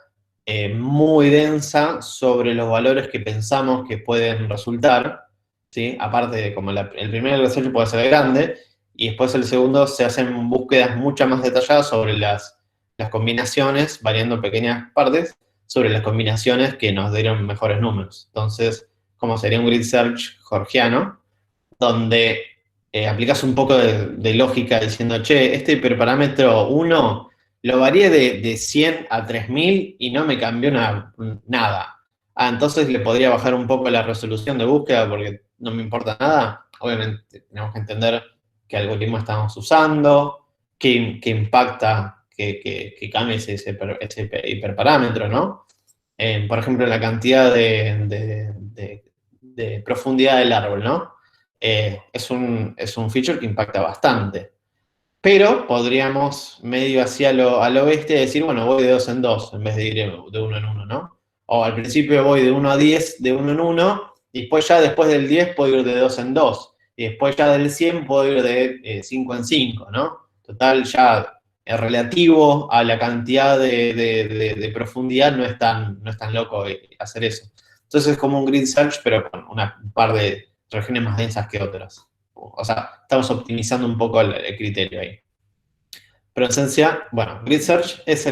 muy densa sobre los valores que pensamos que pueden resultar, ¿sí? Aparte de como el primer research puede ser grande, y después el segundo se hacen búsquedas mucho más detalladas sobre las combinaciones, variando pequeñas partes, sobre las combinaciones que nos dieron mejores números. Entonces, como sería un grid search georgiano, donde aplicas un poco de lógica diciendo, che, este hiperparámetro 1 lo varié de 100 a 3000 y no me cambió nada. Entonces le podría bajar un poco la resolución de búsqueda porque no me importa nada. Obviamente tenemos que entender qué algoritmo estamos usando, qué impacta que cambie ese hiperparámetro, ¿no? Por ejemplo, la cantidad de profundidad del árbol, ¿no? Es un feature que impacta bastante. Pero podríamos medio hacia al oeste decir, bueno, voy de 2 en 2 en vez de ir de 1 en 1, ¿no? O al principio voy de 1 a 10, de 1 en 1, y después del 10 puedo ir de 2 en 2. Y después ya del 100 puedo ir de 5 en 5, ¿no? Total, ya relativo a la cantidad de profundidad no es tan loco hacer eso. Entonces es como un grid search, pero con un par de regiones más densas que otras. O sea, estamos optimizando un poco el criterio ahí. Pero en esencia, bueno, grid search es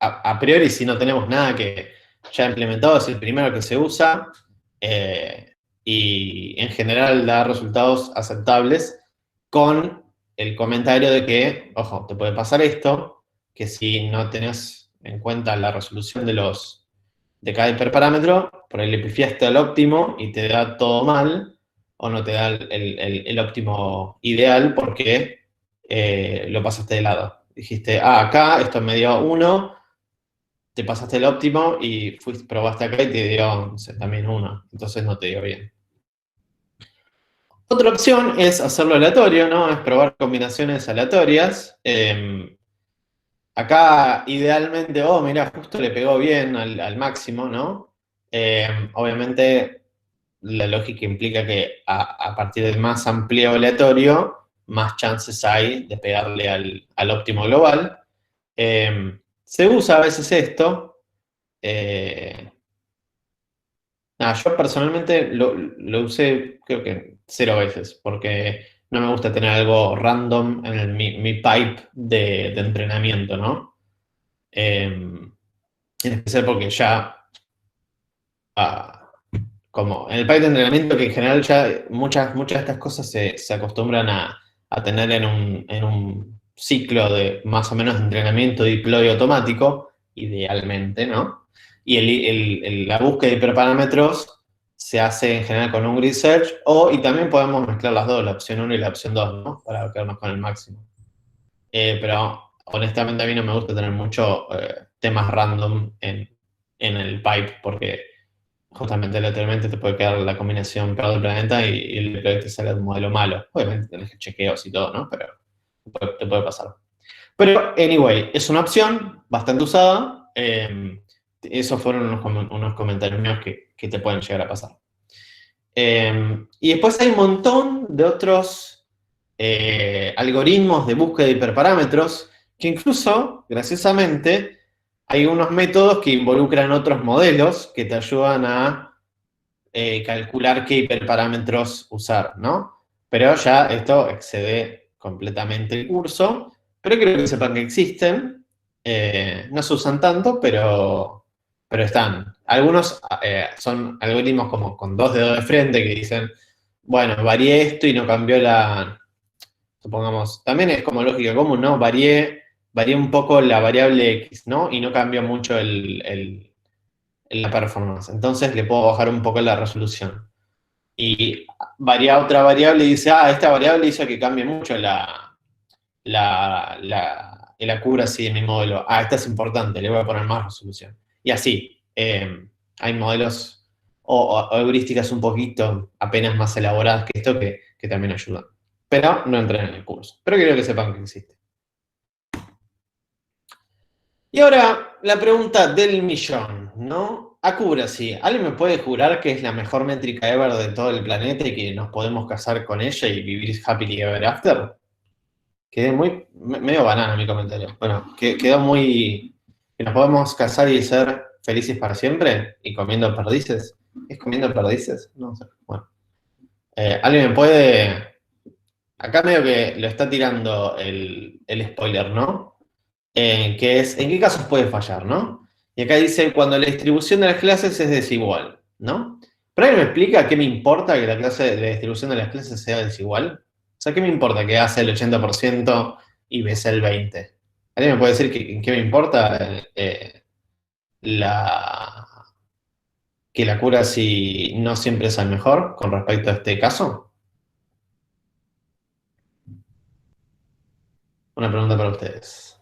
a priori, si no tenemos nada que ya implementado, es el primero que se usa y en general da resultados aceptables con el comentario de que, ojo, te puede pasar esto, que si no tenés en cuenta la resolución de cada hiperparámetro, por ahí le pifiaste al óptimo y te da todo mal, o no te da el óptimo ideal porque lo pasaste de lado. Dijiste, acá esto me dio 1, te pasaste el óptimo y probaste acá y te dio, no sé, también 1. Entonces no te dio bien. Otra opción es hacerlo aleatorio, ¿no? Es probar combinaciones aleatorias. Acá, idealmente, mirá, justo le pegó bien al máximo, ¿no? Obviamente, la lógica implica que a partir del más amplio aleatorio, más chances hay de pegarle al óptimo global. Se usa a veces esto. Yo personalmente lo usé, creo que 0 veces, porque no me gusta tener algo random en mi pipe de entrenamiento, ¿no? En especial porque ya, como en el pipe de entrenamiento, que en general ya muchas de estas cosas se acostumbran a tener en un ciclo de más o menos de entrenamiento deploy automático, idealmente, ¿no? Y la búsqueda de hiperparámetros se hace en general con un grid search, y también podemos mezclar las dos, la opción 1 y la opción 2, ¿no? Para quedarnos con el máximo. Pero honestamente a mí no me gusta tener mucho temas random en el pipe, porque justamente aleatoriamente te puede quedar la combinación peor del planeta y el deploy te sale un modelo malo. Obviamente tenés chequeos y todo, ¿no? Pero te puede pasar. Pero, anyway, es una opción bastante usada. Esos fueron unos comentarios míos que te pueden llegar a pasar. Y después hay un montón de otros algoritmos de búsqueda de hiperparámetros que incluso, graciosamente, hay unos métodos que involucran otros modelos que te ayudan a calcular qué hiperparámetros usar, ¿no? Pero ya esto excede completamente el curso, pero quiero que sepan que existen. No se usan tanto, pero pero están. Algunos son algoritmos como con 2 dedos de frente que dicen, bueno, varié esto y no cambió supongamos, también es como lógica común, ¿no? Varié un poco la variable X, ¿no? Y no cambió mucho la performance. Entonces le puedo bajar un poco la resolución. Y varía otra variable y dice, esta variable hizo que cambie mucho el accuracy de mi modelo. Esta es importante, le voy a poner más resolución. Y así, hay modelos o heurísticas un poquito apenas más elaboradas que esto que también ayudan. Pero no entran en el curso. Pero quiero que sepan que existe. Y ahora, la pregunta del millón, ¿no? Accuracy. ¿Alguien me puede jurar que es la mejor métrica ever de todo el planeta y que nos podemos casar con ella y vivir happily ever after? Quedé medio banana mi comentario. Bueno, quedó muy... que nos podemos casar y ser felices para siempre y comiendo perdices. ¿Es comiendo perdices? No sé. Bueno. ¿Alguien me puede...? Acá medio que lo está tirando el spoiler, ¿no? Que es, ¿en qué casos puede fallar, no? Y acá dice, cuando la distribución de las clases es desigual, ¿no? ¿Pero alguien me explica qué me importa que la distribución de las clases sea desigual? O sea, ¿qué me importa que hace el 80% y ves el 20%? ¿Alguien me puede decir qué me importa que la accuracy no siempre es el mejor con respecto a este caso? Una pregunta para ustedes.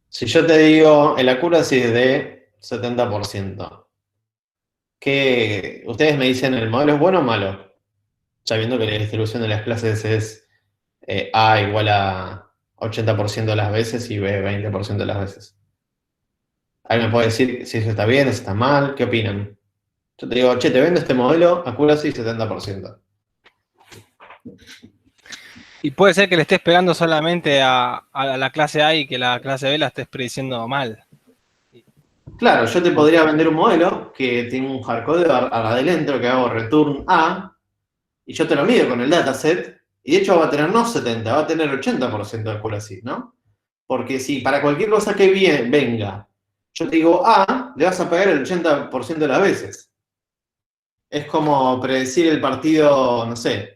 Si yo te digo, el accuracy es de 70%, ¿qué ustedes me dicen, el modelo es bueno o malo? Sabiendo que la distribución de las clases es A igual a 80% de las veces y B 20% de las veces. ¿Alguien me puede decir si eso está bien, si está mal? ¿Qué opinan? Yo te digo, che, te vendo este modelo, accuracy 70%. Y puede ser que le estés pegando solamente a la clase A y que la clase B la estés prediciendo mal. Claro, yo te podría vender un modelo que tiene un hardcode adentro que hago return A y yo te lo mido con el dataset y de hecho va a tener no 70, va a tener 80% de accuracy, ¿no? Porque si para cualquier cosa que venga, yo te digo A, le vas a pegar el 80% de las veces. Es como predecir el partido, no sé,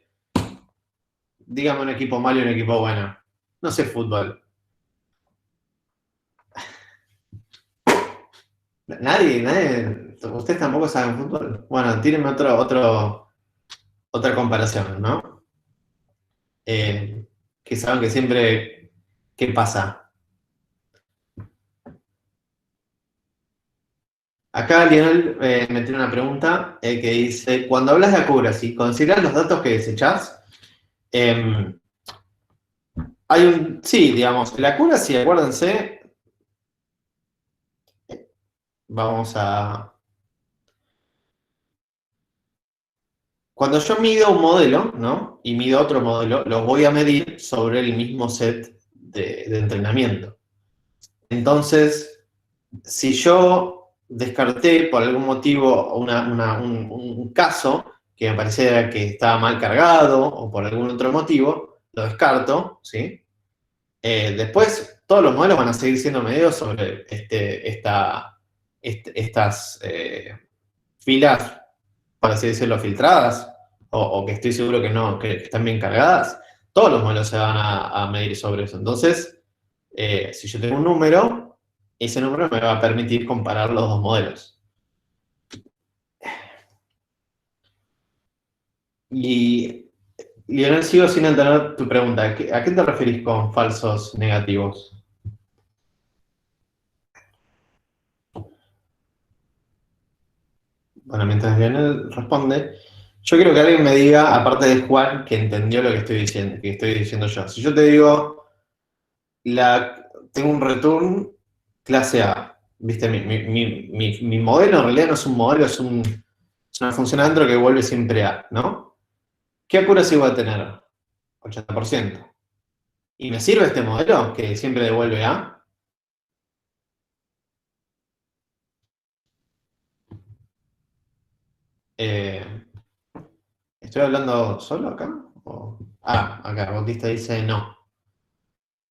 dígame un equipo malo y un equipo bueno. No sé fútbol. Nadie, ustedes tampoco saben fútbol. Bueno, tírenme otra comparación, ¿no? Que saben que siempre, ¿qué pasa? Acá Lionel me tiene una pregunta que dice, cuando hablas de accuracy, ¿consideras los datos que desechás? Sí, digamos, la accuracy, acuérdense, vamos a... Cuando yo mido un modelo, ¿no? Y mido otro modelo, los voy a medir sobre el mismo set de entrenamiento. Entonces, si yo descarté por algún motivo un caso que me parecía que estaba mal cargado o por algún otro motivo, lo descarto, ¿sí? Después, todos los modelos van a seguir siendo medidos sobre estas filas, por así decirlo, filtradas, o que estoy seguro que están bien cargadas. Todos los modelos se van a medir sobre eso. Entonces, si yo tengo un número, ese número me va a permitir comparar los dos modelos. Y, Lionel, sigo sin entender tu pregunta. ¿A qué te referís con falsos negativos? Bueno, mientras Lionel responde, yo quiero que alguien me diga, aparte de Juan, que entendió lo que estoy diciendo yo. Si yo te digo, tengo un return clase A, ¿viste? Mi modelo en realidad no es un modelo, es una función adentro que vuelve siempre A, ¿no? ¿Qué accuracy va a tener? 80%. ¿Y me sirve este modelo que siempre devuelve A? ¿Estoy hablando solo acá? Acá, Bautista dice no.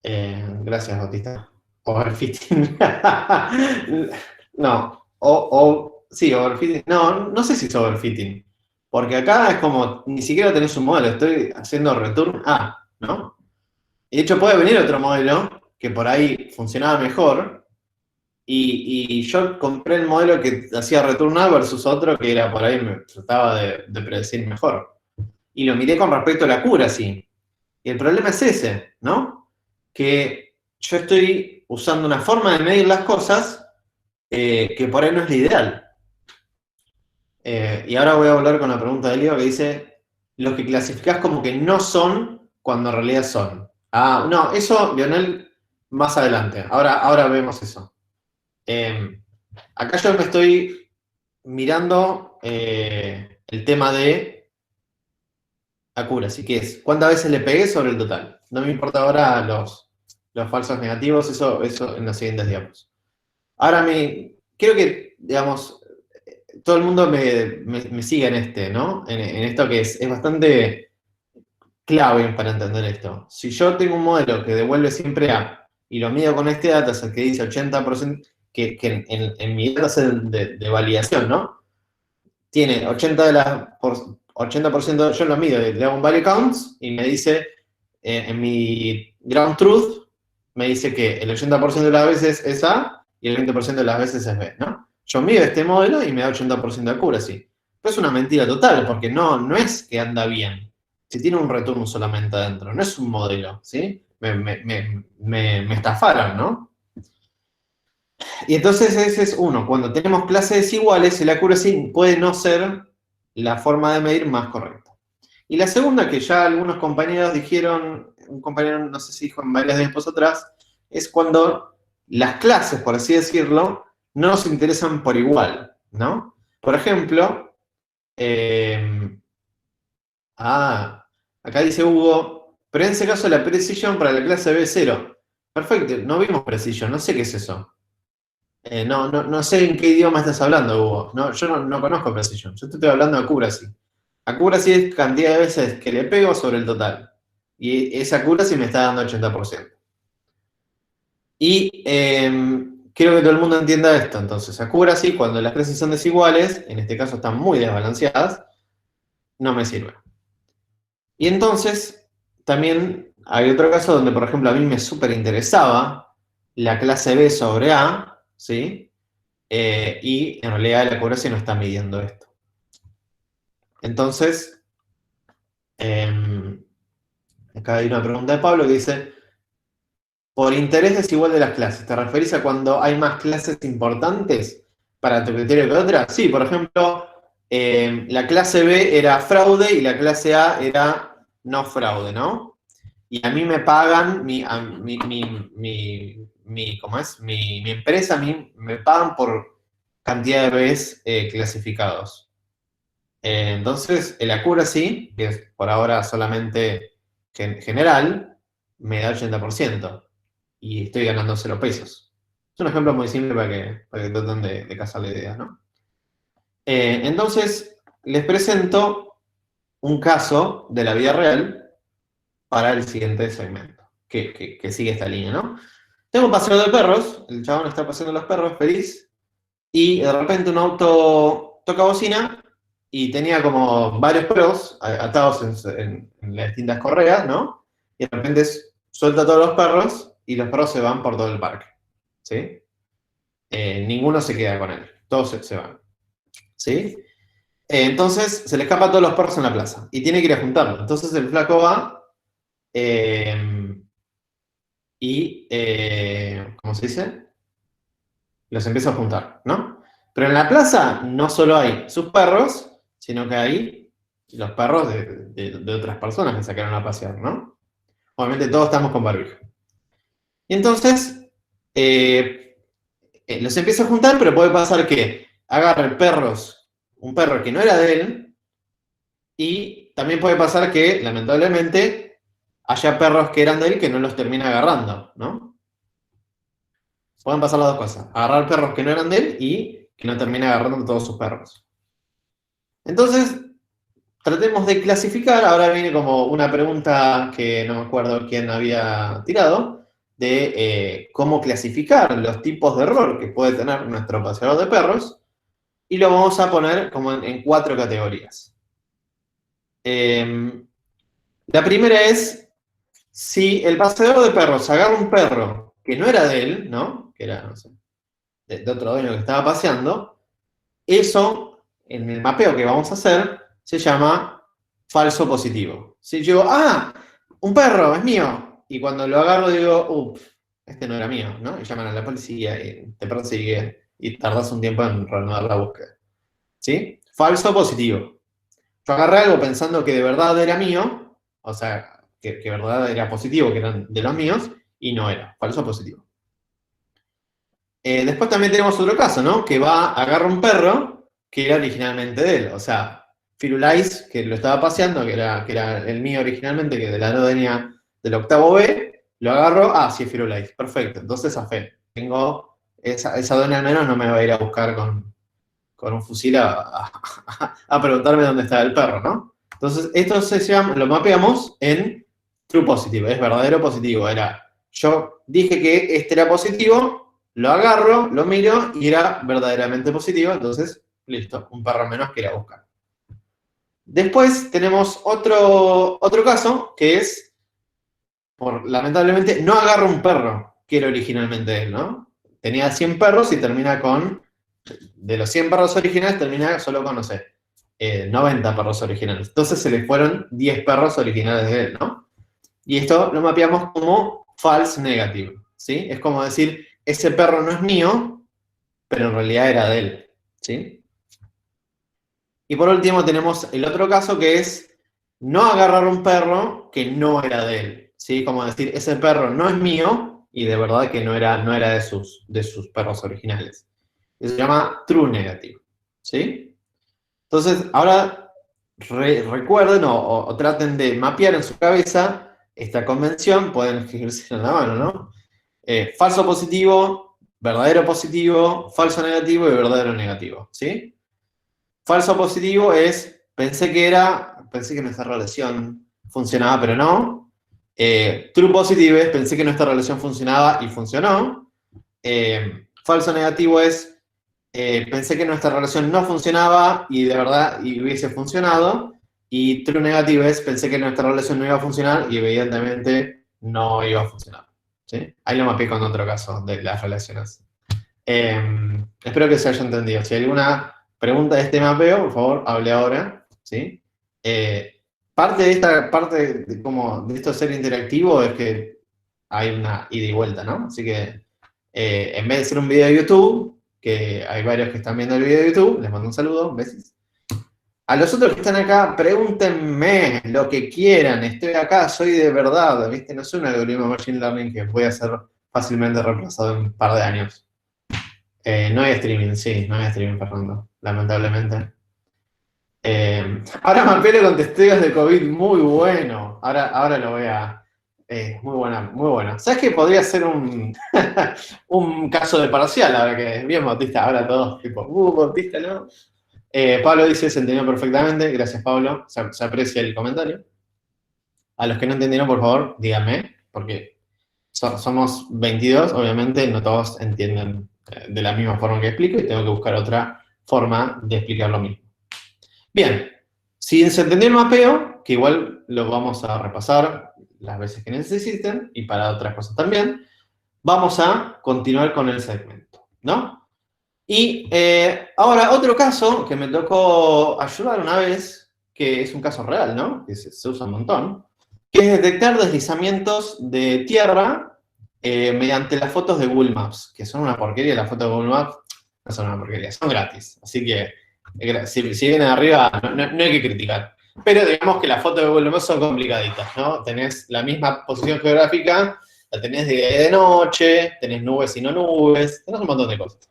Gracias, Bautista. Overfitting. No, sí, overfitting. No, no sé si es overfitting. Porque acá es como, ni siquiera tenés un modelo, estoy haciendo return A, ¿no? Y de hecho puede venir otro modelo que por ahí funcionaba mejor, y yo compré el modelo que hacía return A versus otro que era por ahí, me trataba de predecir mejor. Y lo miré con respecto a la accuracy. Y el problema es ese, ¿no? Que yo estoy usando una forma de medir las cosas que por ahí no es la ideal. Y ahora voy a volver con la pregunta de Leo que dice, los que clasificás como que no son cuando en realidad son. Ah, no, eso, Lionel, más adelante. Ahora vemos eso. Acá yo me estoy mirando el tema de accuracy, que es cuántas veces le pegué sobre el total. No me importa ahora los falsos negativos, eso en los siguientes diapos. Ahora quiero que, digamos, todo el mundo me siga en ¿no? En esto que es bastante clave para entender esto. Si yo tengo un modelo que devuelve siempre A y lo mido con este dataset que dice 80%, que en mi dataset de validación, ¿no? Tiene 80%, yo lo mido, le hago un value counts y me dice, en mi ground truth, me dice que el 80% de las veces es A y el 20% de las veces es B, ¿no? Yo mido este modelo y me da 80% de accuracy. Pero es una mentira total, porque no es que anda bien. Si tiene un return solamente adentro, no es un modelo, ¿sí? Me estafaron, ¿no? Y entonces ese es uno. Cuando tenemos clases desiguales, el accuracy puede no ser la forma de medir más correcta. Y la segunda, que ya algunos compañeros dijeron, un compañero no sé si dijo en varias tiempos atrás, es cuando las clases, por así decirlo, no nos interesan por igual, ¿no? Por ejemplo, acá dice Hugo, pero en ese caso la precision para la clase B es 0. Perfecto, no vimos precision, no sé qué es eso. No sé en qué idioma estás hablando, Hugo. No, yo no conozco precision, yo te estoy hablando de accuracy. Accuracy es cantidad de veces que le pego sobre el total. Y esa accuracy me está dando 80%. Y quiero que todo el mundo entienda esto. Entonces, accuracy, cuando las clases son desiguales, en este caso están muy desbalanceadas, no me sirve. Y entonces, también hay otro caso donde, por ejemplo, a mí me súper interesaba la clase B sobre A, ¿sí? Y en realidad la accuracy no está midiendo esto. Entonces, acá hay una pregunta de Pablo que dice, por interés desigual de las clases, ¿te referís a cuando hay más clases importantes para tu criterio que otra? Sí, por ejemplo, la clase B era fraude y la clase A era no fraude, ¿no? Y a mí me pagan, ¿cómo es? Mi empresa, a mí me pagan por cantidad de Bs clasificados. Entonces, el accuracy, que es por ahora solamente general, me da 80%. Y estoy ganando 0 pesos. Es un ejemplo muy simple para que traten de cazar la idea, ¿no? Entonces, les presento un caso de la vida real para el siguiente segmento, que sigue esta línea, ¿no? Tengo un paseo de perros, el chabón está paseando los perros, feliz, y de repente un auto toca bocina y tenía como varios perros atados en las distintas correas, ¿no? Y de repente suelta a todos los perros y los perros se van por todo el parque, ¿sí? Ninguno se queda con él, todos se van, ¿sí? Entonces se le escapa a todos los perros en la plaza y tiene que ir a juntarlos. Entonces el flaco va ¿cómo se dice? Los empieza a juntar, ¿no? Pero en la plaza no solo hay sus perros, sino que hay los perros de otras personas que sacaron a pasear, ¿no? Obviamente todos estamos con barbijo. Y entonces, los empieza a juntar, pero puede pasar que agarre un perro que no era de él, y también puede pasar que, lamentablemente, haya perros que eran de él que no los termina agarrando, ¿no? Pueden pasar las dos cosas, agarrar perros que no eran de él y que no termina agarrando todos sus perros. Entonces, tratemos de clasificar, ahora viene como una pregunta que no me acuerdo quién había tirado, de cómo clasificar los tipos de error que puede tener nuestro paseador de perros y lo vamos a poner como en 4 categorías. La primera es, si el paseador de perros agarra un perro que no era de él, ¿no? Que era, no sé, de otro dueño que estaba paseando, eso, en el mapeo que vamos a hacer, se llama falso positivo. Si yo digo, un perro, es mío, y cuando lo agarro digo, ups, este no era mío, ¿no? Y llaman a la policía y te persigue y tardas un tiempo en reanudar la búsqueda. ¿Sí? Falso positivo. Yo agarré algo pensando que de verdad era mío, o sea, que de verdad era positivo, que eran de los míos, y no era. Falso positivo. Después también tenemos otro caso, ¿no? Que agarra un perro que era originalmente de él. O sea, Firulais, que lo estaba paseando, que era el mío originalmente, que de la dueña del octavo B, lo agarro, sí es Firulais, perfecto. Entonces, a fe, tengo, esa dueña al menos no me va a ir a buscar con un fusil a preguntarme dónde está el perro, ¿no? Entonces, esto lo mapeamos en true positive, es verdadero positivo. Yo dije que este era positivo, lo agarro, lo miro y era verdaderamente positivo, entonces, listo, un perro menos que ir a buscar. Después tenemos otro caso, que es, lamentablemente, no agarro un perro que era originalmente él, ¿no? Tenía 100 perros y termina con, de los 100 perros originales, termina solo con, no sé, 90 perros originales. Entonces se le fueron 10 perros originales de él, ¿no? Y esto lo mapeamos como false negative, ¿sí? Es como decir, ese perro no es mío, pero en realidad era de él, ¿sí? Y por último tenemos el otro caso que es no agarrar un perro que no era de él, ¿sí? Como decir, ese perro no es mío y de verdad que no era de sus perros originales. Eso se llama true negative, ¿sí? Entonces, ahora recuerden o traten de mapear en su cabeza esta convención, pueden escribirse en la mano, ¿no? Falso positivo, verdadero positivo, falso negativo y verdadero negativo, ¿sí? Falso positivo es, pensé que nuestra relación funcionaba, pero no. True positive es, pensé que nuestra relación funcionaba y funcionó. Falso negativo es, pensé que nuestra relación no funcionaba y de verdad y hubiese funcionado. Y true negativo es, pensé que nuestra relación no iba a funcionar y evidentemente no iba a funcionar, ¿sí? Ahí lo mapeé con otro caso de las relaciones. Espero que se haya entendido. Si hay alguna pregunta de este mapeo, por favor, hable ahora, ¿sí? Parte de esto ser interactivo es que hay una ida y vuelta, ¿no? Así que, en vez de ser un video de YouTube, que hay varios que están viendo el video de YouTube, les mando un saludo, besos. A los otros que están acá, pregúntenme lo que quieran, estoy acá, soy de verdad, ¿viste? No soy un algoritmo de Machine Learning que voy a ser fácilmente reemplazado en un par de años. No hay streaming, Fernando, lamentablemente. Ahora Marpelo con testigos de COVID, muy bueno. Ahora lo voy a... muy buena. ¿Sabes qué? Podría ser un caso de parcial, ahora que bien Bautista, ahora todos tipo, Bautista, ¿no? Pablo dice, se entendió perfectamente, gracias Pablo, se aprecia el comentario. A los que no entendieron, por favor, díganme, porque somos 22, obviamente no todos entienden de la misma forma que explico y tengo que buscar otra forma de explicar lo mismo. Bien, si se entendió el mapeo, que igual lo vamos a repasar las veces que necesiten y para otras cosas también, vamos a continuar con el segmento, ¿no? Y ahora otro caso que me tocó ayudar una vez, que es un caso real, ¿no? Que se usa un montón, que es detectar deslizamientos de tierra mediante las fotos de Google Maps, que son una porquería. Las fotos de Google Maps no son una porquería, son gratis. Así que si vienen arriba no hay que criticar. Pero digamos que las fotos de Google Maps son complicaditas, ¿no? Tenés la misma posición geográfica, la tenés de día y de noche, tenés nubes y no nubes, tenés un montón de cosas.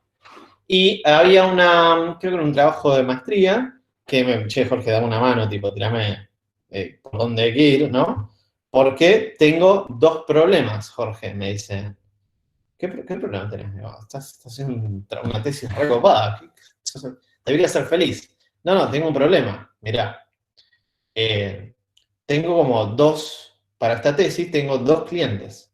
Y había creo que era un trabajo de maestría, que Jorge, dame una mano, tipo, tirame por dónde hay que ir, ¿no? Porque tengo 2 problemas, Jorge, me dice. ¿Qué problema tenés? Estás haciendo una tesis recopada. Debería ser feliz. No, tengo un problema. Mirá. Tengo como para esta tesis tengo 2 clientes.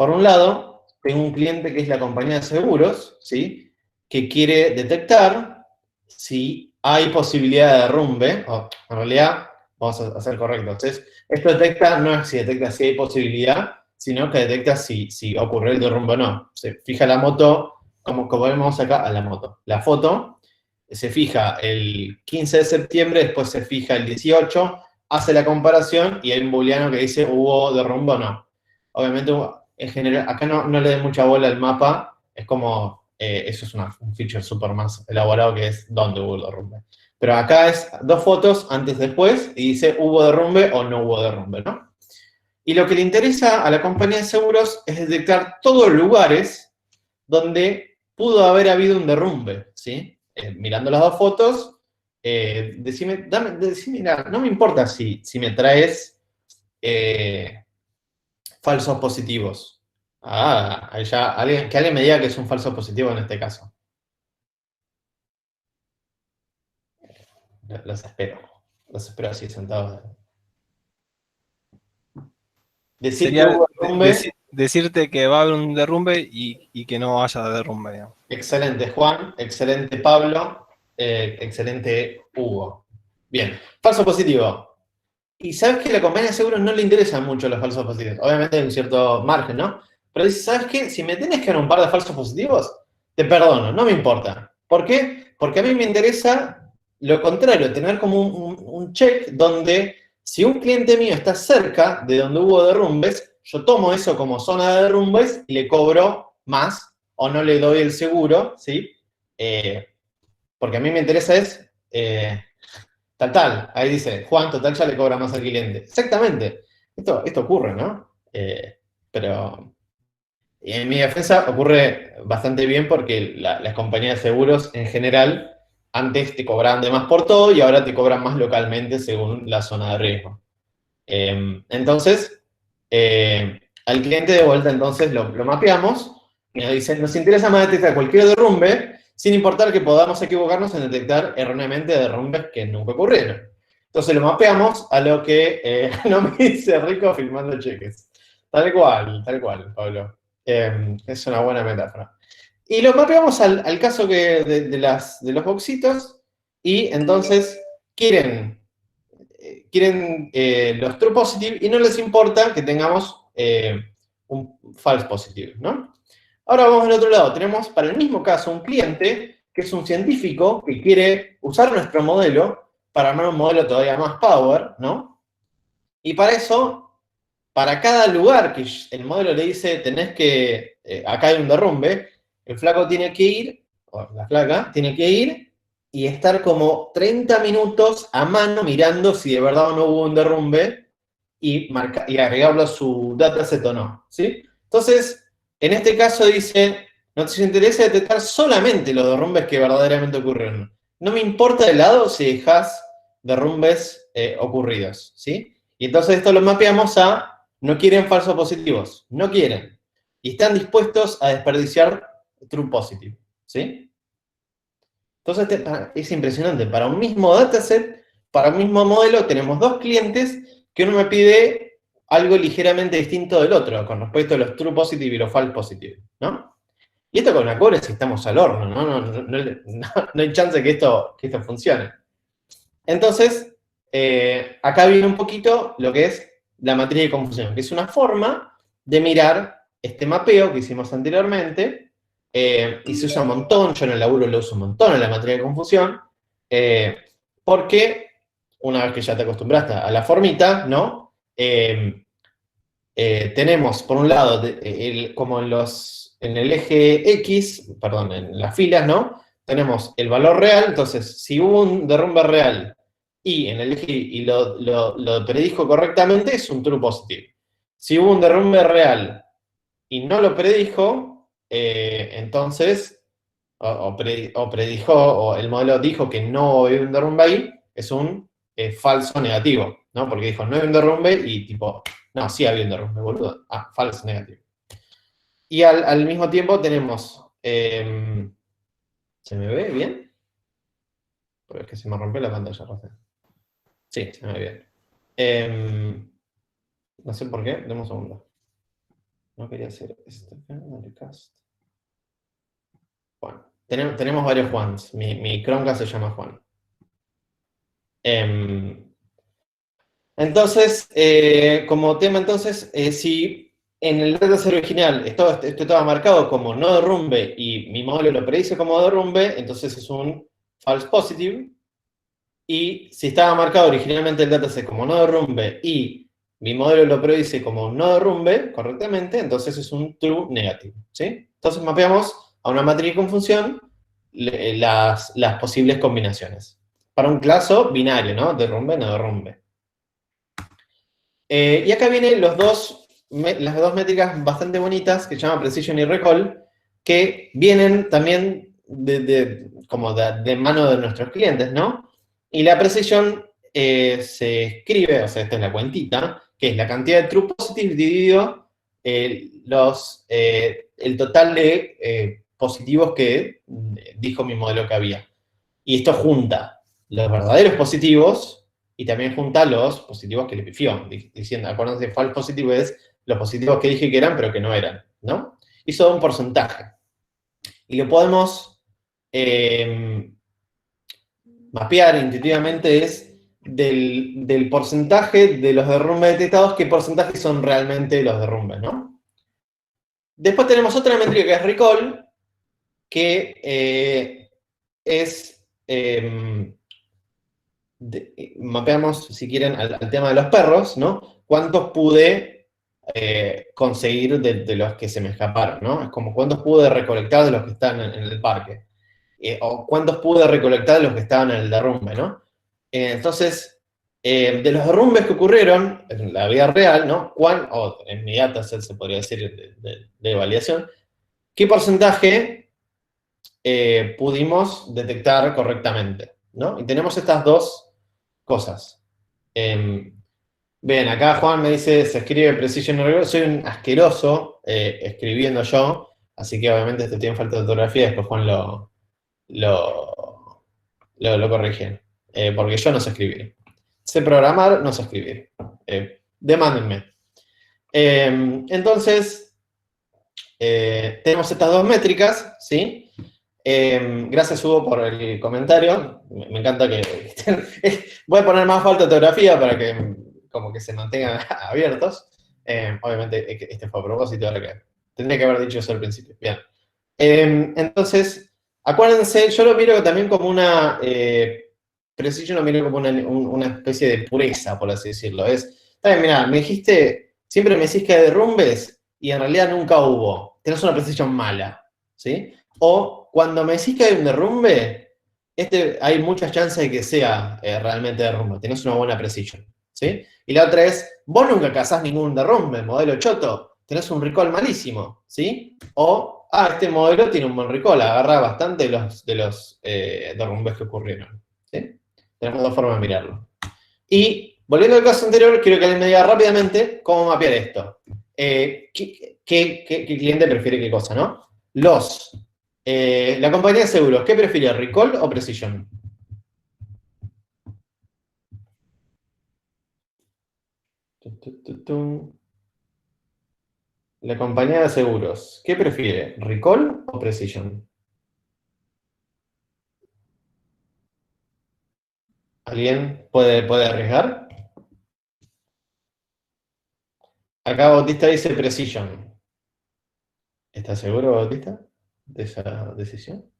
por un lado, tengo un cliente que es la compañía de seguros, ¿sí? Que quiere detectar si hay posibilidad de derrumbe, o en realidad, vamos a ser correctos. Entonces, esto detecta, no es si detecta si hay posibilidad, sino que detecta si ocurrió el derrumbe o no. Se fija la moto, como vemos acá, a la moto. La foto se fija el 15 de septiembre, después se fija el 18, hace la comparación y hay un booleano que dice hubo derrumbe o no. Obviamente, en general, acá no le den mucha bola al mapa, es como, eso es un feature súper más elaborado que es dónde hubo el derrumbe. Pero acá es 2 fotos antes después y dice hubo derrumbe o no hubo derrumbe, ¿no? Y lo que le interesa a la compañía de seguros es detectar todos los lugares donde pudo haber habido un derrumbe, ¿sí? Mirando las 2 fotos, decime, mira, no me importa si me traes falsos positivos. Ahí ya, que alguien me diga que es un falso positivo en este caso. Los espero así sentados. Decir que Sería hubo derrumbe. decirte que va a haber un derrumbe y que no haya derrumbe, digamos. Excelente Juan, excelente Pablo, excelente Hugo. Bien, falso positivo. Y sabes que a la compañía de seguros no le interesan mucho los falsos positivos. Obviamente hay un cierto margen, ¿no? Pero dice, ¿sabes qué? Si me tenés que dar un par de falsos positivos, te perdono, no me importa. ¿Por qué? Porque a mí me interesa lo contrario, tener como un check donde si un cliente mío está cerca de donde hubo derrumbes, yo tomo eso como zona de derrumbes y le cobro más o no le doy el seguro, ¿sí? Porque a mí me interesa es... tal, ahí dice, Juan, total, ya le cobra más al cliente. Exactamente. Esto ocurre, ¿no? Pero en mi defensa ocurre bastante bien porque las compañías de seguros en general antes te cobraban de más por todo y ahora te cobran más localmente según la zona de riesgo. Entonces, al cliente de vuelta entonces lo mapeamos y nos dicen, nos interesa más detectar cualquier derrumbe sin importar que podamos equivocarnos en detectar erróneamente derrumbes que nunca ocurrieron. Entonces lo mapeamos a lo que no me dice Rico filmando cheques. Tal cual, Pablo. Es una buena metáfora. Y lo mapeamos al caso de los boxitos y entonces quieren los true positive y no les importa que tengamos un false positive, ¿no? Ahora vamos al otro lado. Tenemos para el mismo caso un cliente que es un científico que quiere usar nuestro modelo para armar un modelo todavía más power, ¿no? Y para eso, para cada lugar que el modelo le dice tenés que, acá hay un derrumbe, el flaco tiene que ir, o la flaca, tiene que ir y estar como 30 minutos a mano mirando si de verdad o no hubo un derrumbe y agregarlo a su dataset o no, ¿sí? Entonces, en este caso dice, nos interesa detectar solamente los derrumbes que verdaderamente ocurrieron. No me importa de lado si dejas derrumbes ocurridos, ¿sí? Y entonces esto lo mapeamos a no quieren falsos positivos, no quieren. Y están dispuestos a desperdiciar true positive, ¿sí? Entonces es impresionante. Para un mismo dataset, para un mismo modelo, tenemos 2 clientes que uno me pide algo ligeramente distinto del otro, con respecto a los true positive y los false positive, ¿no? Y esto con Accore si estamos al horno, ¿no? No hay chance que esto funcione. Entonces, acá viene un poquito lo que es la matriz de confusión, que es una forma de mirar este mapeo que hicimos anteriormente, y se usa un montón, yo en el laburo lo uso un montón en la matriz de confusión, porque una vez que ya te acostumbraste a la formita, ¿no? Tenemos, por un lado, como en el eje X, perdón, en las filas, ¿no? Tenemos el valor real, entonces, si hubo un derrumbe real y en el eje y lo predijo correctamente, es un true positive. Si hubo un derrumbe real y no lo predijo, entonces, predijo, o el modelo dijo que no había un derrumbe ahí, es un falso negativo, ¿no? Porque dijo, no hay un derrumbe y tipo, no, sí había un derrumbe, boludo. Falso negativo. Y al mismo tiempo tenemos, ¿se me ve bien? Porque es que se me rompió la pantalla, Rafael. Sí, se me ve bien. No sé por qué, demos un segundo. No quería hacer esto. Juan. Tenemos varios Juans. Mi Chromecast se llama Juan. Entonces, como tema, entonces, si en el dataset original esto estaba marcado como no derrumbe y mi modelo lo predice como derrumbe, entonces es un false positive. Y si estaba marcado originalmente el dataset como no derrumbe y mi modelo lo predice como no derrumbe correctamente, entonces es un true negative, ¿sí? Entonces mapeamos a una matriz con función las posibles combinaciones. Para un caso binario, ¿no? Derrumbe, no derrumbe. Y acá vienen las dos métricas bastante bonitas que se llaman precision y recall, que vienen también como de mano de nuestros clientes, ¿no? Y la precision se escribe, o sea, esta es la cuentita, que es la cantidad de true positives dividido el total de positivos que dijo mi modelo que había. Y esto junta los verdaderos positivos y también junta los positivos que le pifió. Diciendo, acuérdense, false positive es los positivos que dije que eran, pero que no eran, ¿no? Y eso da un porcentaje. Y lo podemos mapear intuitivamente es del porcentaje de los derrumbes detectados, qué porcentaje son realmente los derrumbes, ¿no? Después tenemos otra métrica que es recall, que mapeamos, si quieren, al tema de los perros, ¿no? ¿Cuántos pude conseguir de los que se me escaparon, ¿no? Es como cuántos pude recolectar de los que están en el parque. O cuántos pude recolectar de los que estaban en el derrumbe, ¿no? Entonces, de los derrumbes que ocurrieron en la vida real, ¿no? O en mi dataset se podría decir de validación, ¿qué porcentaje pudimos detectar correctamente, ¿no? Y tenemos estas dos cosas. Ven, acá Juan me dice, se escribe precision y recall. Soy un asqueroso escribiendo yo, así que obviamente esto tiene falta de ortografía, después Juan lo corrigen. Porque yo no sé escribir. Sé programar, no sé escribir. Demándenme. Entonces, tenemos estas dos métricas, ¿sí? Gracias, Hugo, por el comentario. Me encanta que... voy a poner más falta de ortografía para que como que se mantengan abiertos. Obviamente, este fue a propósito, ahora que tendría que haber dicho eso al principio. Bien. Entonces, acuérdense, yo lo miro también como una... precision lo miro como una especie de pureza, por así decirlo. Mirá, me dijiste, siempre me decís que hay derrumbes y en realidad nunca hubo. Tenés una precision mala, ¿sí? O cuando me decís que hay un derrumbe, hay muchas chances de que sea realmente derrumbe. Tenés una buena precision, ¿sí? Y la otra es, vos nunca cazás ningún derrumbe, modelo choto, tenés un recall malísimo, ¿sí? O, este modelo tiene un buen recall, agarra bastante de los derrumbes que ocurrieron, ¿sí? Tenemos dos formas de mirarlo. Y, volviendo al caso anterior, quiero que alguien me diga rápidamente cómo mapear esto. ¿Qué cliente prefiere qué cosa, no? La compañía de seguros, ¿qué prefiere, recall o precision? La compañía de seguros, ¿qué prefiere, recall o precision? ¿Alguien puede arriesgar? Acá Bautista dice precision. ¿Estás seguro, Bautista, de esa decisión?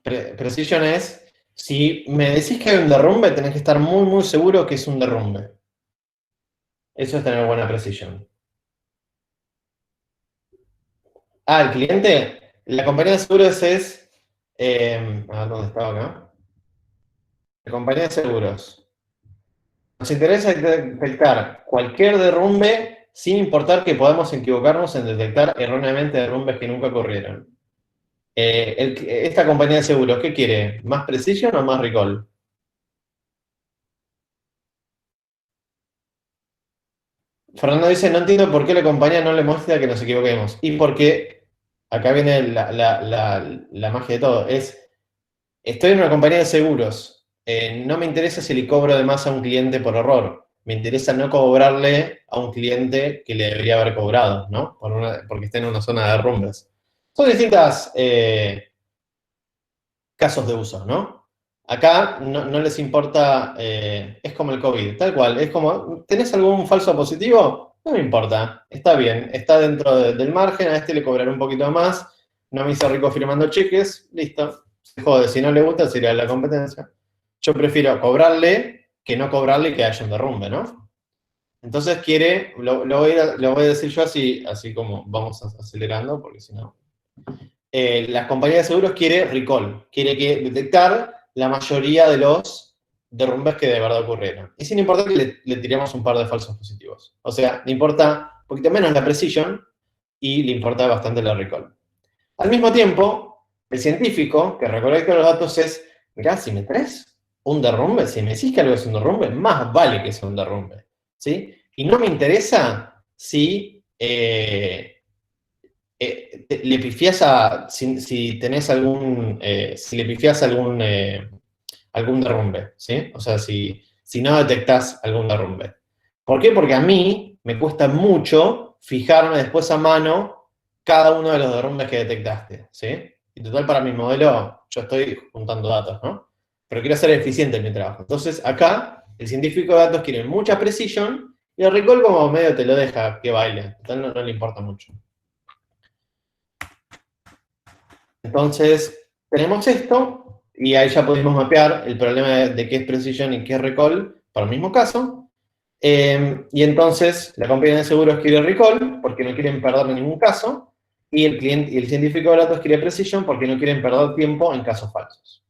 Precision es, si me decís que hay un derrumbe, tenés que estar muy, muy seguro que es un derrumbe. Eso es tener buena precision. El cliente, la compañía de seguros es... a ver, ¿dónde estaba acá? La compañía de seguros. Nos interesa detectar cualquier derrumbe sin importar que podamos equivocarnos en detectar erróneamente derrumbes que nunca ocurrieron. Esta compañía de seguros, ¿qué quiere? ¿Más precision o más recall? Fernando dice, no entiendo por qué la compañía no le muestra que nos equivoquemos. Y porque, acá viene la magia de todo, estoy en una compañía de seguros, no me interesa si le cobro de más a un cliente por error. me interesa no cobrarle a un cliente que le debería haber cobrado, ¿no? Porque está en una zona de derrumbes. Son distintas casos de uso, ¿no? Acá no les importa, es como el COVID, tal cual, es como, ¿tenés algún falso positivo? No me importa, está bien, está dentro del margen, a este le cobraré un poquito más, no me hizo rico firmando cheques, listo, se jode, si no le gusta sería la competencia. Yo prefiero cobrarle que no cobrarle y que haya un derrumbe, ¿no? Entonces quiere, lo voy a decir yo así como vamos acelerando, porque si no... las compañías de seguros quiere recall, quiere detectar la mayoría de los derrumbes que de verdad ocurrieron. Y sin importar que le tiremos un par de falsos positivos. O sea, le importa un poquito menos la precision y le importa bastante la recall. Al mismo tiempo, el científico que recolecta los datos es, mirá, si me traes un derrumbe, si me decís que algo es un derrumbe, más vale que sea un derrumbe, ¿sí? Y no me interesa si le pifiás si tenés algún, si le pifiás algún derrumbe, ¿sí? O sea, si no detectás algún derrumbe. ¿Por qué? Porque a mí me cuesta mucho fijarme después a mano cada uno de los derrumbes que detectaste, ¿sí? Y total, para mi modelo, yo estoy juntando datos, ¿no? Pero quiero ser eficiente en mi trabajo. Entonces, acá, el científico de datos quiere mucha precisión y el recall como medio te lo deja que baile. Total, no le importa mucho. Entonces, tenemos esto, y ahí ya pudimos mapear el problema de qué es precision y qué es recall para el mismo caso. Y entonces, la compañía de seguros quiere recall, porque no quieren perder en ningún caso, y el cliente y el científico de datos quiere precision, porque no quieren perder tiempo en casos falsos.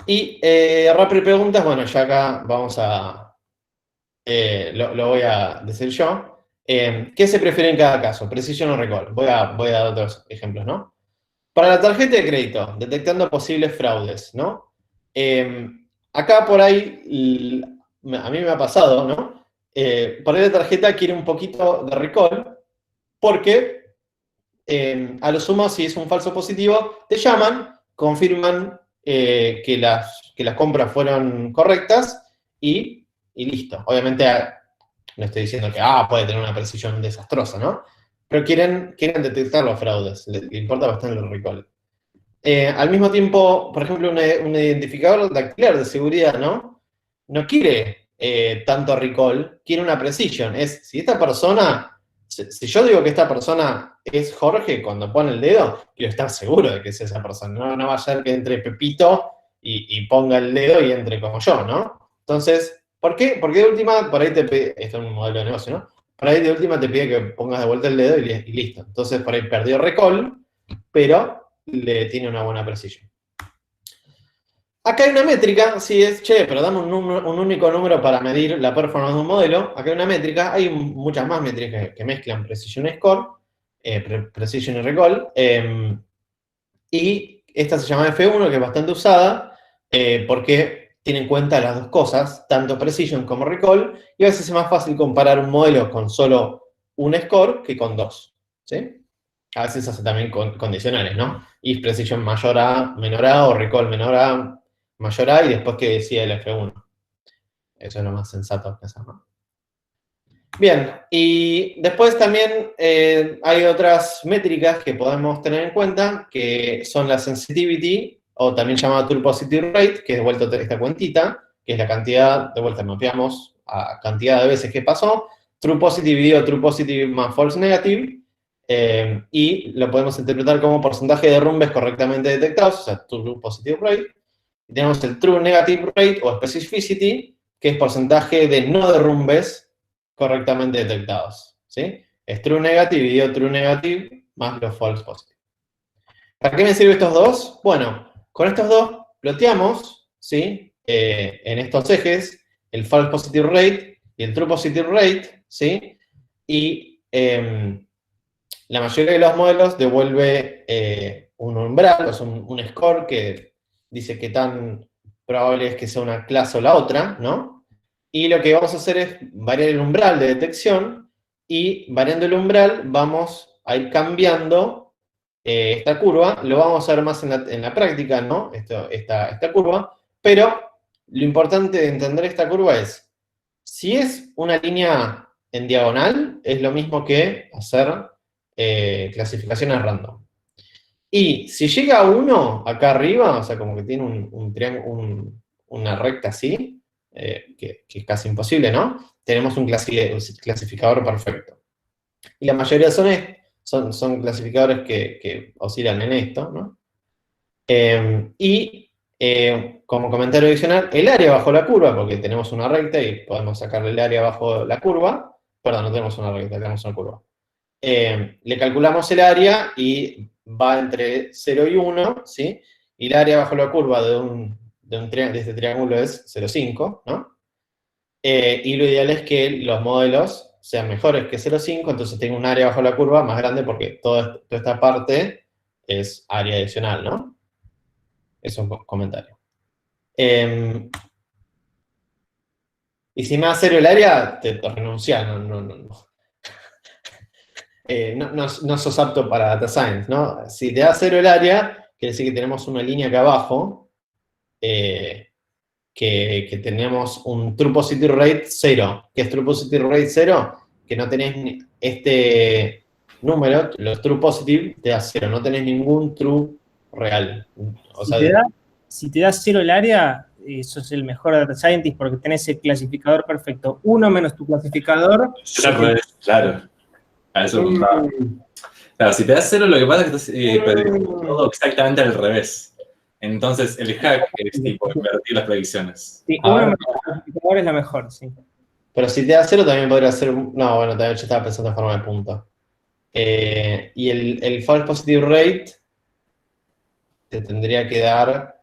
Y rápido preguntas, bueno, ya acá vamos a... lo voy a decir yo. ¿Qué se prefiere en cada caso? ¿Precision o recall? Voy a dar otros ejemplos, ¿no? Para la tarjeta de crédito, detectando posibles fraudes, ¿no? Acá por ahí, a mí me ha pasado, ¿no? Por ahí la tarjeta quiere un poquito de recall, porque a lo sumo, si es un falso positivo, te llaman, confirman que las compras fueron correctas y listo. Obviamente, no estoy diciendo que puede tener una precisión desastrosa, ¿no? Pero quieren detectar los fraudes, le importa bastante el recall. Al mismo tiempo, por ejemplo, un identificador dactilar de seguridad, ¿no? No quiere tanto recall, quiere una precision. Es, si esta persona, si yo digo que esta persona es Jorge cuando pone el dedo, quiero estar seguro de que es esa persona. No va a ser que entre Pepito y ponga el dedo y entre como yo, ¿no? Entonces, ¿por qué? Porque de última, por ahí te pide, esto es un modelo de negocio, ¿no? Por ahí de última te pide que pongas de vuelta el dedo y listo. Entonces, por ahí perdió recall, pero le tiene una buena precisión. Acá hay una métrica, sí es, pero dame un único número para medir la performance de un modelo. Acá hay una métrica, hay muchas más métricas que mezclan Precision Score, Precision y Recall, y esta se llama F1, que es bastante usada, porque tiene en cuenta las dos cosas, tanto Precision como Recall, y a veces es más fácil comparar un modelo con solo un score que con dos, ¿sí? A veces hace también condicionales, ¿no? If Precision mayor a, menor a, o Recall menor a, mayor a, y después que decía el F1. Eso es lo más sensato que hacer, ¿no? Bien, y después también hay otras métricas que podemos tener en cuenta, que son la sensitivity, o también llamada True Positive Rate, que es de vuelta esta cuentita, que es la cantidad, de vuelta mapeamos a cantidad de veces que pasó, True Positive dividido True Positive más False Negative, y lo podemos interpretar como porcentaje de derrumbes correctamente detectados, o sea, True Positive Rate. Y tenemos el True Negative Rate o Specificity, que es porcentaje de no derrumbes correctamente detectados, ¿sí? Es True Negative dividido True Negative más los False Positive. ¿Para qué me sirven estos dos? Bueno, con estos dos ploteamos, ¿sí? En estos ejes, el False Positive Rate y el True Positive Rate, ¿sí? Y la mayoría de los modelos devuelve un umbral, o sea, un score que dice qué tan probable es que sea una clase o la otra, ¿no? Y lo que vamos a hacer es variar el umbral de detección, y variando el umbral vamos a ir cambiando esta curva. Lo vamos a ver más en la práctica, ¿no? Esta curva, pero lo importante de entender esta curva es, Si es una línea en diagonal, es lo mismo que hacer clasificaciones random. Y si llega a 1 acá arriba, o sea, como que tiene un triángulo, una recta así, que es casi imposible, ¿no? Tenemos un clasificador perfecto. Y la mayoría son clasificadores que oscilan en esto, ¿no? Como comentario adicional, el área bajo la curva, porque tenemos una recta y podemos sacarle el área bajo la curva. Perdón, no tenemos una recta, tenemos una curva. Le calculamos el área y va entre 0 y 1, ¿sí? Y el área bajo la curva de este triángulo es 0,5, ¿no? Y lo ideal es que los modelos sean mejores que 0,5, entonces tengo un área bajo la curva más grande porque toda esta parte es área adicional, ¿no? Es un comentario. Y si me da 0 el área, te renuncias, no sos apto para data science, ¿no? Si te da 0 el área, quiere decir que tenemos una línea acá abajo, que tenemos un true positive rate 0. ¿Qué es true positive rate 0? Que no tenés este número, los true positive te da 0, no tenés ningún true real. O sea, si te da 0 el área, sos el mejor data scientist porque tenés el clasificador perfecto. 1 menos tu clasificador. Claro. A eso apuntaba. Claro, si te das 0, lo que pasa es que estás prediciendo todo exactamente al revés. Entonces, el hack es tipo invertir las predicciones. Sí, 1 menos tu clasificador es la mejor, sí. Pero si te da 0 también podría ser... No, bueno, también yo estaba pensando en forma de punto. Y el false positive rate te tendría que dar...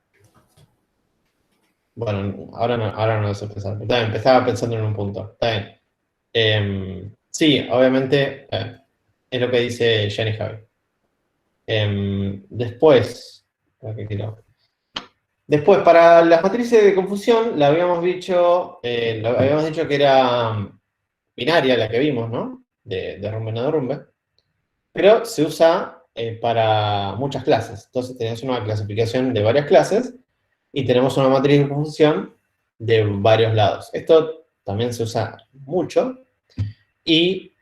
Bueno, ahora no lo sé pensar. Está bien, estaba pensando en un punto. Está bien. Sí, obviamente, es lo que dice Jenny Javi. Después, para las matrices de confusión, la habíamos dicho que era binaria, la que vimos, ¿no? De derrumbe no derrumbe. Pero se usa para muchas clases. Entonces tenemos una clasificación de varias clases y tenemos una matriz de confusión de varios lados. Esto también se usa mucho. Y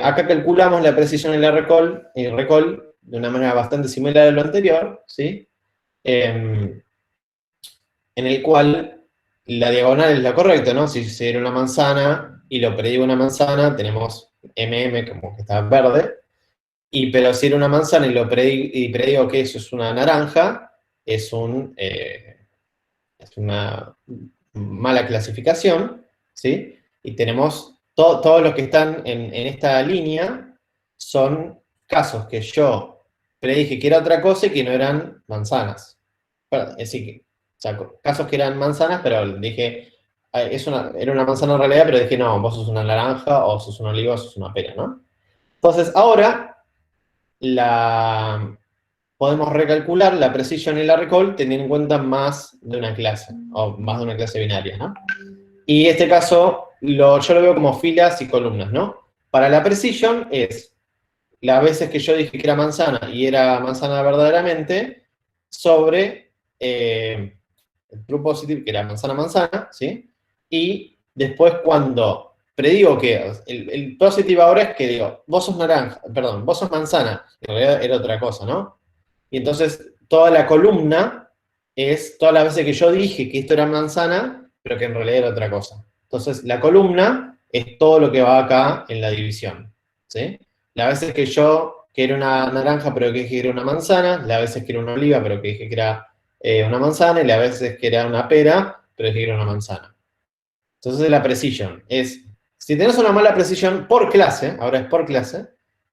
acá calculamos la precisión y la recall de una manera bastante similar a lo anterior, ¿sí? En el cual la diagonal es la correcta, ¿no? Si era una manzana y lo predigo una manzana, tenemos como que está verde. Pero si era una manzana y predigo que eso es una naranja, es una mala clasificación, ¿sí? Y tenemos todos los que están en esta línea son casos que yo predije que era otra cosa y que no eran manzanas. Es decir, o sea, casos que eran manzanas, pero dije, era una manzana en realidad, pero dije, no, vos sos una naranja, o sos una oliva, o sos una pera, ¿no? Entonces, ahora, podemos recalcular la precision y la recall teniendo en cuenta más de una clase, o más de una clase binaria, ¿no? Y en este caso, yo lo veo como filas y columnas, ¿no? Para la precision es las veces que yo dije que era manzana y era manzana verdaderamente, sobre el true positive, que era manzana, ¿sí? Y después cuando predigo que el positive ahora es que digo, vos sos manzana, en realidad era otra cosa, ¿no? Y entonces toda la columna es todas las veces que yo dije que esto era manzana, pero que en realidad era otra cosa. Entonces la columna es todo lo que va acá en la división, ¿sí? Las veces que era una naranja, pero que dije que era una manzana, las veces que era una oliva, pero que dije que era una manzana, y las veces que era una pera, pero dije que era una manzana. Entonces la precision es, si tenés una mala precision por clase, ahora es por clase,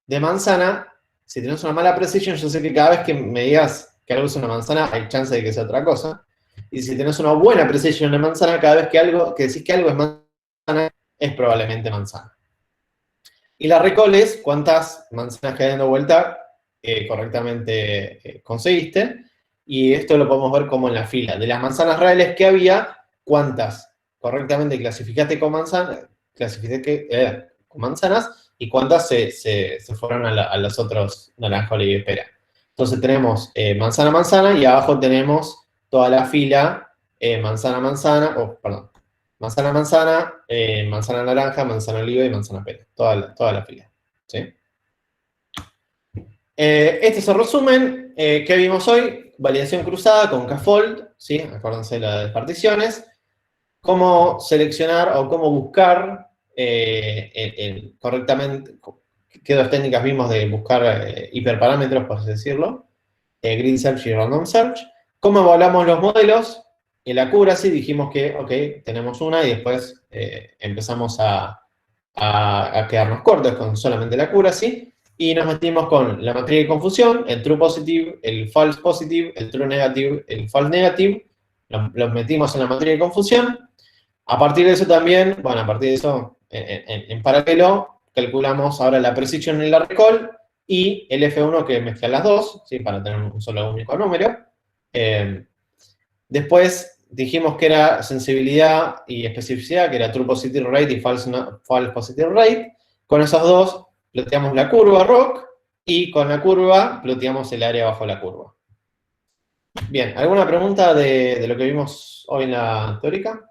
de manzana, si tenés una mala precision, yo sé que cada vez que me digas que algo es una manzana, hay chance de que sea otra cosa. Y si tenés una buena precision de manzana, cada vez que decís que algo es manzana, es probablemente manzana. Y la recall es cuántas manzanas que hay dando vuelta correctamente conseguiste. Y esto lo podemos ver como en la fila. De las manzanas reales que había, cuántas correctamente clasificaste con manzanas, y cuántas se fueron a los otros naranja, oliva y pera. Entonces tenemos manzana, y abajo tenemos toda la fila manzana, manzana, manzana, manzana naranja, manzana oliva y manzana pera. Toda la fila. ¿Sí? Este es el resumen. ¿Qué vimos hoy? Validación cruzada con K-fold, ¿sí? Acuérdense de las particiones. Cómo seleccionar o cómo buscar correctamente, qué dos técnicas vimos de buscar hiperparámetros, por así decirlo. Grid search y random search. Cómo evaluamos los modelos. El accuracy, dijimos que, ok, tenemos una y después empezamos a quedarnos cortos con solamente la accuracy. Y nos metimos con la matriz de confusión, el true positive, el false positive, el true negative, el false negative. Los metimos en la matriz de confusión. A partir de eso también, bueno, a partir de eso, en paralelo, calculamos ahora la precision y la recall y el F1 que mezcla las dos, ¿sí? Para tener un solo único número. Después dijimos que era sensibilidad y especificidad, que era true positive rate y false positive rate. Con esos dos ploteamos la curva ROC y con la curva ploteamos el área bajo la curva. Bien, ¿alguna pregunta de lo que vimos hoy en la teórica?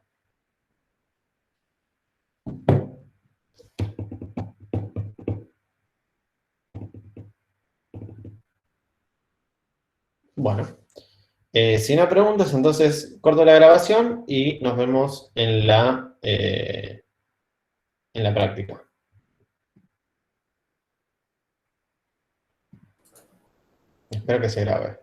Bueno, si no hay preguntas, entonces corto la grabación y nos vemos en la práctica. Espero que se grabe.